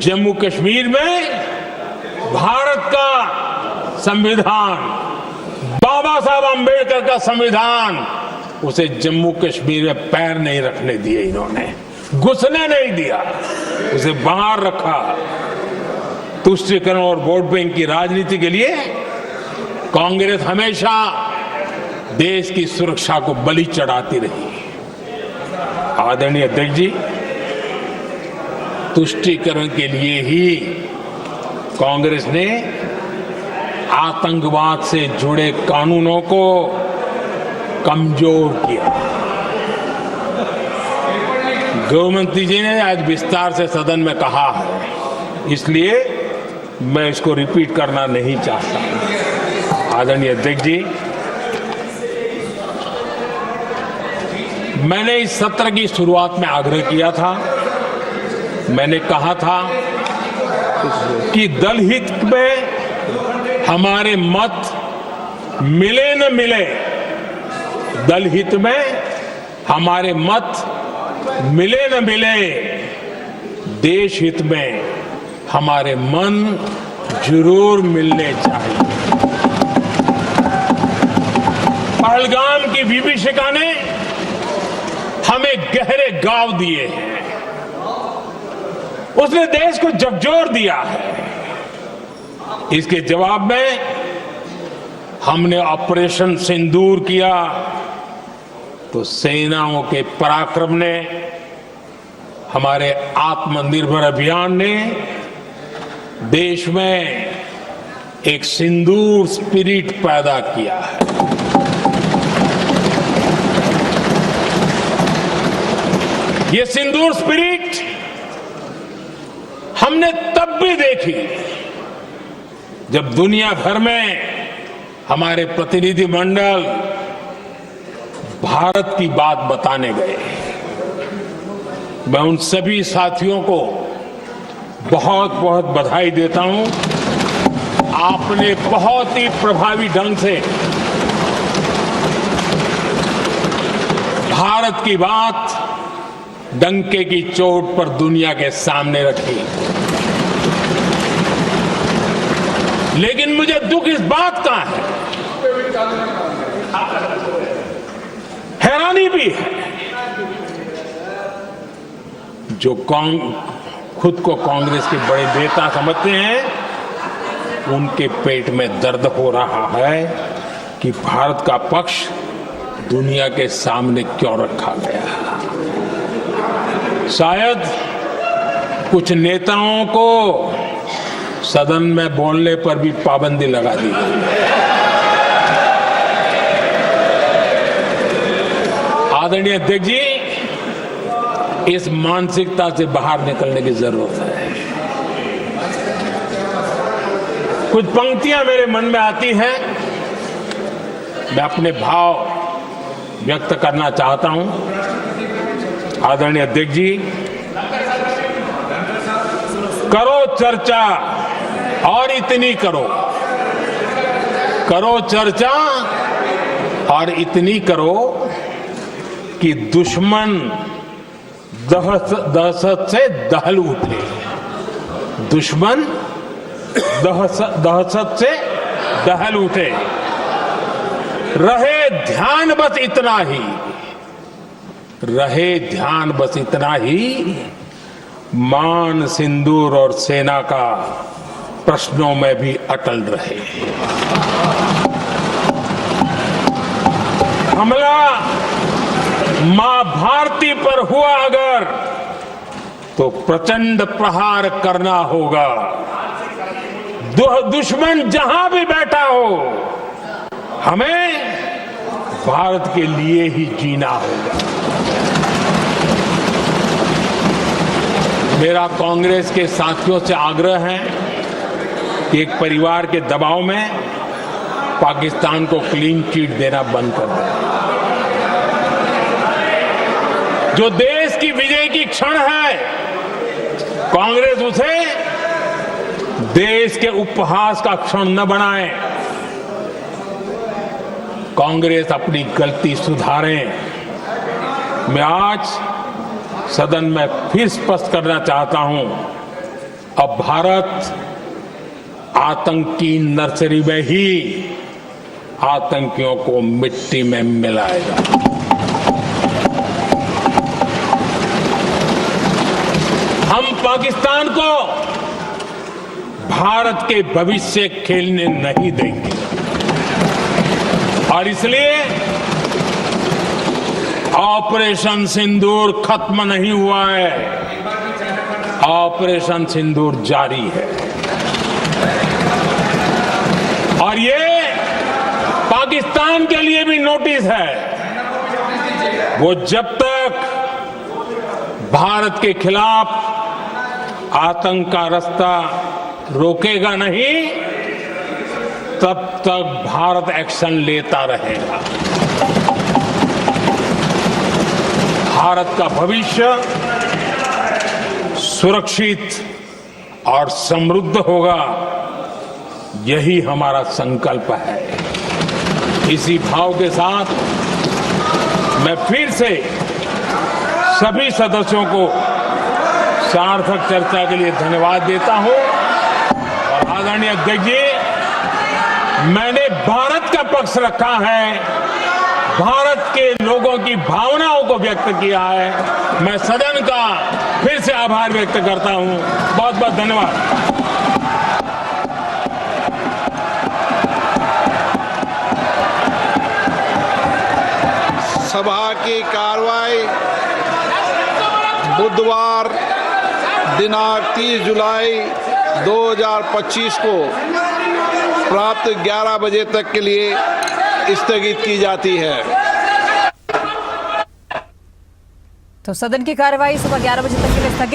जम्मू कश्मीर में भारत का संविधान, बाबा साहब अंबेडकर का संविधान, उसे जम्मू कश्मीर में पैर नहीं रखने दिए। इन्होंने घुसने नहीं दिया, उसे बाहर रखा। तुष्टीकरण और वोट बैंक की राजनीति के लिए कांग्रेस हमेशा देश की सुरक्षा को बलि चढ़ाती रही। आदरणीय अध्यक्ष जी, तुष्टीकरण के लिए ही कांग्रेस ने आतंकवाद से जुड़े कानूनों को कमजोर किया। गृहमंत्री जी ने आज विस्तार से सदन में कहा है, इसलिए मैं इसको रिपीट करना नहीं चाहता। आदरणीय अध्यक्ष जी, मैंने इस सत्र की शुरुआत में आग्रह किया था, मैंने कहा था कि दल हित में हमारे मत मिले न मिले, दल हित में हमारे मत मिले न मिले, देश हित में हमारे मन जरूर मिलने चाहिए। पहलगाम की विभीषिका ने हमें गहरे घाव दिए हैं, उसने देश को झकझोर दिया है। इसके जवाब में हमने ऑपरेशन सिंदूर किया तो सेनाओं के पराक्रम ने, हमारे आत्मनिर्भर अभियान ने देश में एक सिंदूर स्पिरिट पैदा किया है। ये सिंदूर स्पिरिट हमने तब भी देखी जब दुनिया भर में हमारे प्रतिनिधि मंडल भारत की बात बताने गए। मैं उन सभी साथियों को बहुत बहुत बधाई देता हूं। आपने बहुत ही प्रभावी ढंग से भारत की बात डंके की चोट पर दुनिया के सामने रखी। लेकिन मुझे दुख इस बात का है, हैरानी भी है जो खुद को कांग्रेस के बड़े नेता समझते हैं, उनके पेट में दर्द हो रहा है कि भारत का पक्ष दुनिया के सामने क्यों रखा गया। शायद कुछ नेताओं को सदन में बोलने पर भी पाबंदी लगा दी गई। आदरणीय अध्यक्ष जी, इस मानसिकता से बाहर निकलने की जरूरत है। कुछ पंक्तियां मेरे मन में आती हैं, मैं अपने भाव व्यक्त करना चाहता हूं। आदरणीय अध्यक्ष जी, करो चर्चा और इतनी करो चर्चा और इतनी करो कि दुश्मन दहशत से दहल उठे। दुश्मन दहशत से दहल उठे। रहे ध्यान बस इतना ही, रहे ध्यान बस इतना ही, मान सिंदूर और सेना का प्रश्नों में भी अटल रहे। हमला मां भारती पर हुआ अगर, तो प्रचंड प्रहार करना होगा। दुश्मन जहां भी बैठा हो, हमें भारत के लिए ही जीना होगा। मेरा कांग्रेस के साथियों से आग्रह है कि एक परिवार के दबाव में पाकिस्तान को क्लीन चिट देना बंद कर दें। जो देश की विजय की क्षण है, कांग्रेस उसे देश के उपहास का क्षण न बनाए। कांग्रेस अपनी गलती सुधारें। मैं आज सदन में फिर स्पष्ट करना चाहता हूं, अब भारत आतंकी नर्सरी में ही आतंकियों को मिट्टी में मिलाएगा। हम पाकिस्तान को भारत के भविष्य खेलने नहीं देंगे और इसलिए ऑपरेशन सिंदूर खत्म नहीं हुआ है। ऑपरेशन सिंदूर जारी है और ये पाकिस्तान के लिए भी नोटिस है। वो जब तक भारत के खिलाफ आतंक का रास्ता रोकेगा नहीं, तब तक भारत एक्शन लेता रहेगा। भारत का भविष्य सुरक्षित और समृद्ध होगा, यही हमारा संकल्प है। इसी भाव के साथ मैं फिर से सभी सदस्यों को सार्थक चर्चा के लिए धन्यवाद देता हूं। और आदरणीय अध्यक्ष जी, मैंने भारत का पक्ष रखा है, भारत के लोगों की भावनाओं को व्यक्त किया है। मैं सदन का फिर से आभार व्यक्त करता हूं। बहुत बहुत धन्यवाद। सभा की कार्रवाई बुधवार दिनांक 30 जुलाई 2025 को प्राप्त 11 बजे तक के लिए स्थगित की जाती है। तो सदन की कार्यवाही सुबह 11 बजे तक के लिए स्थगित।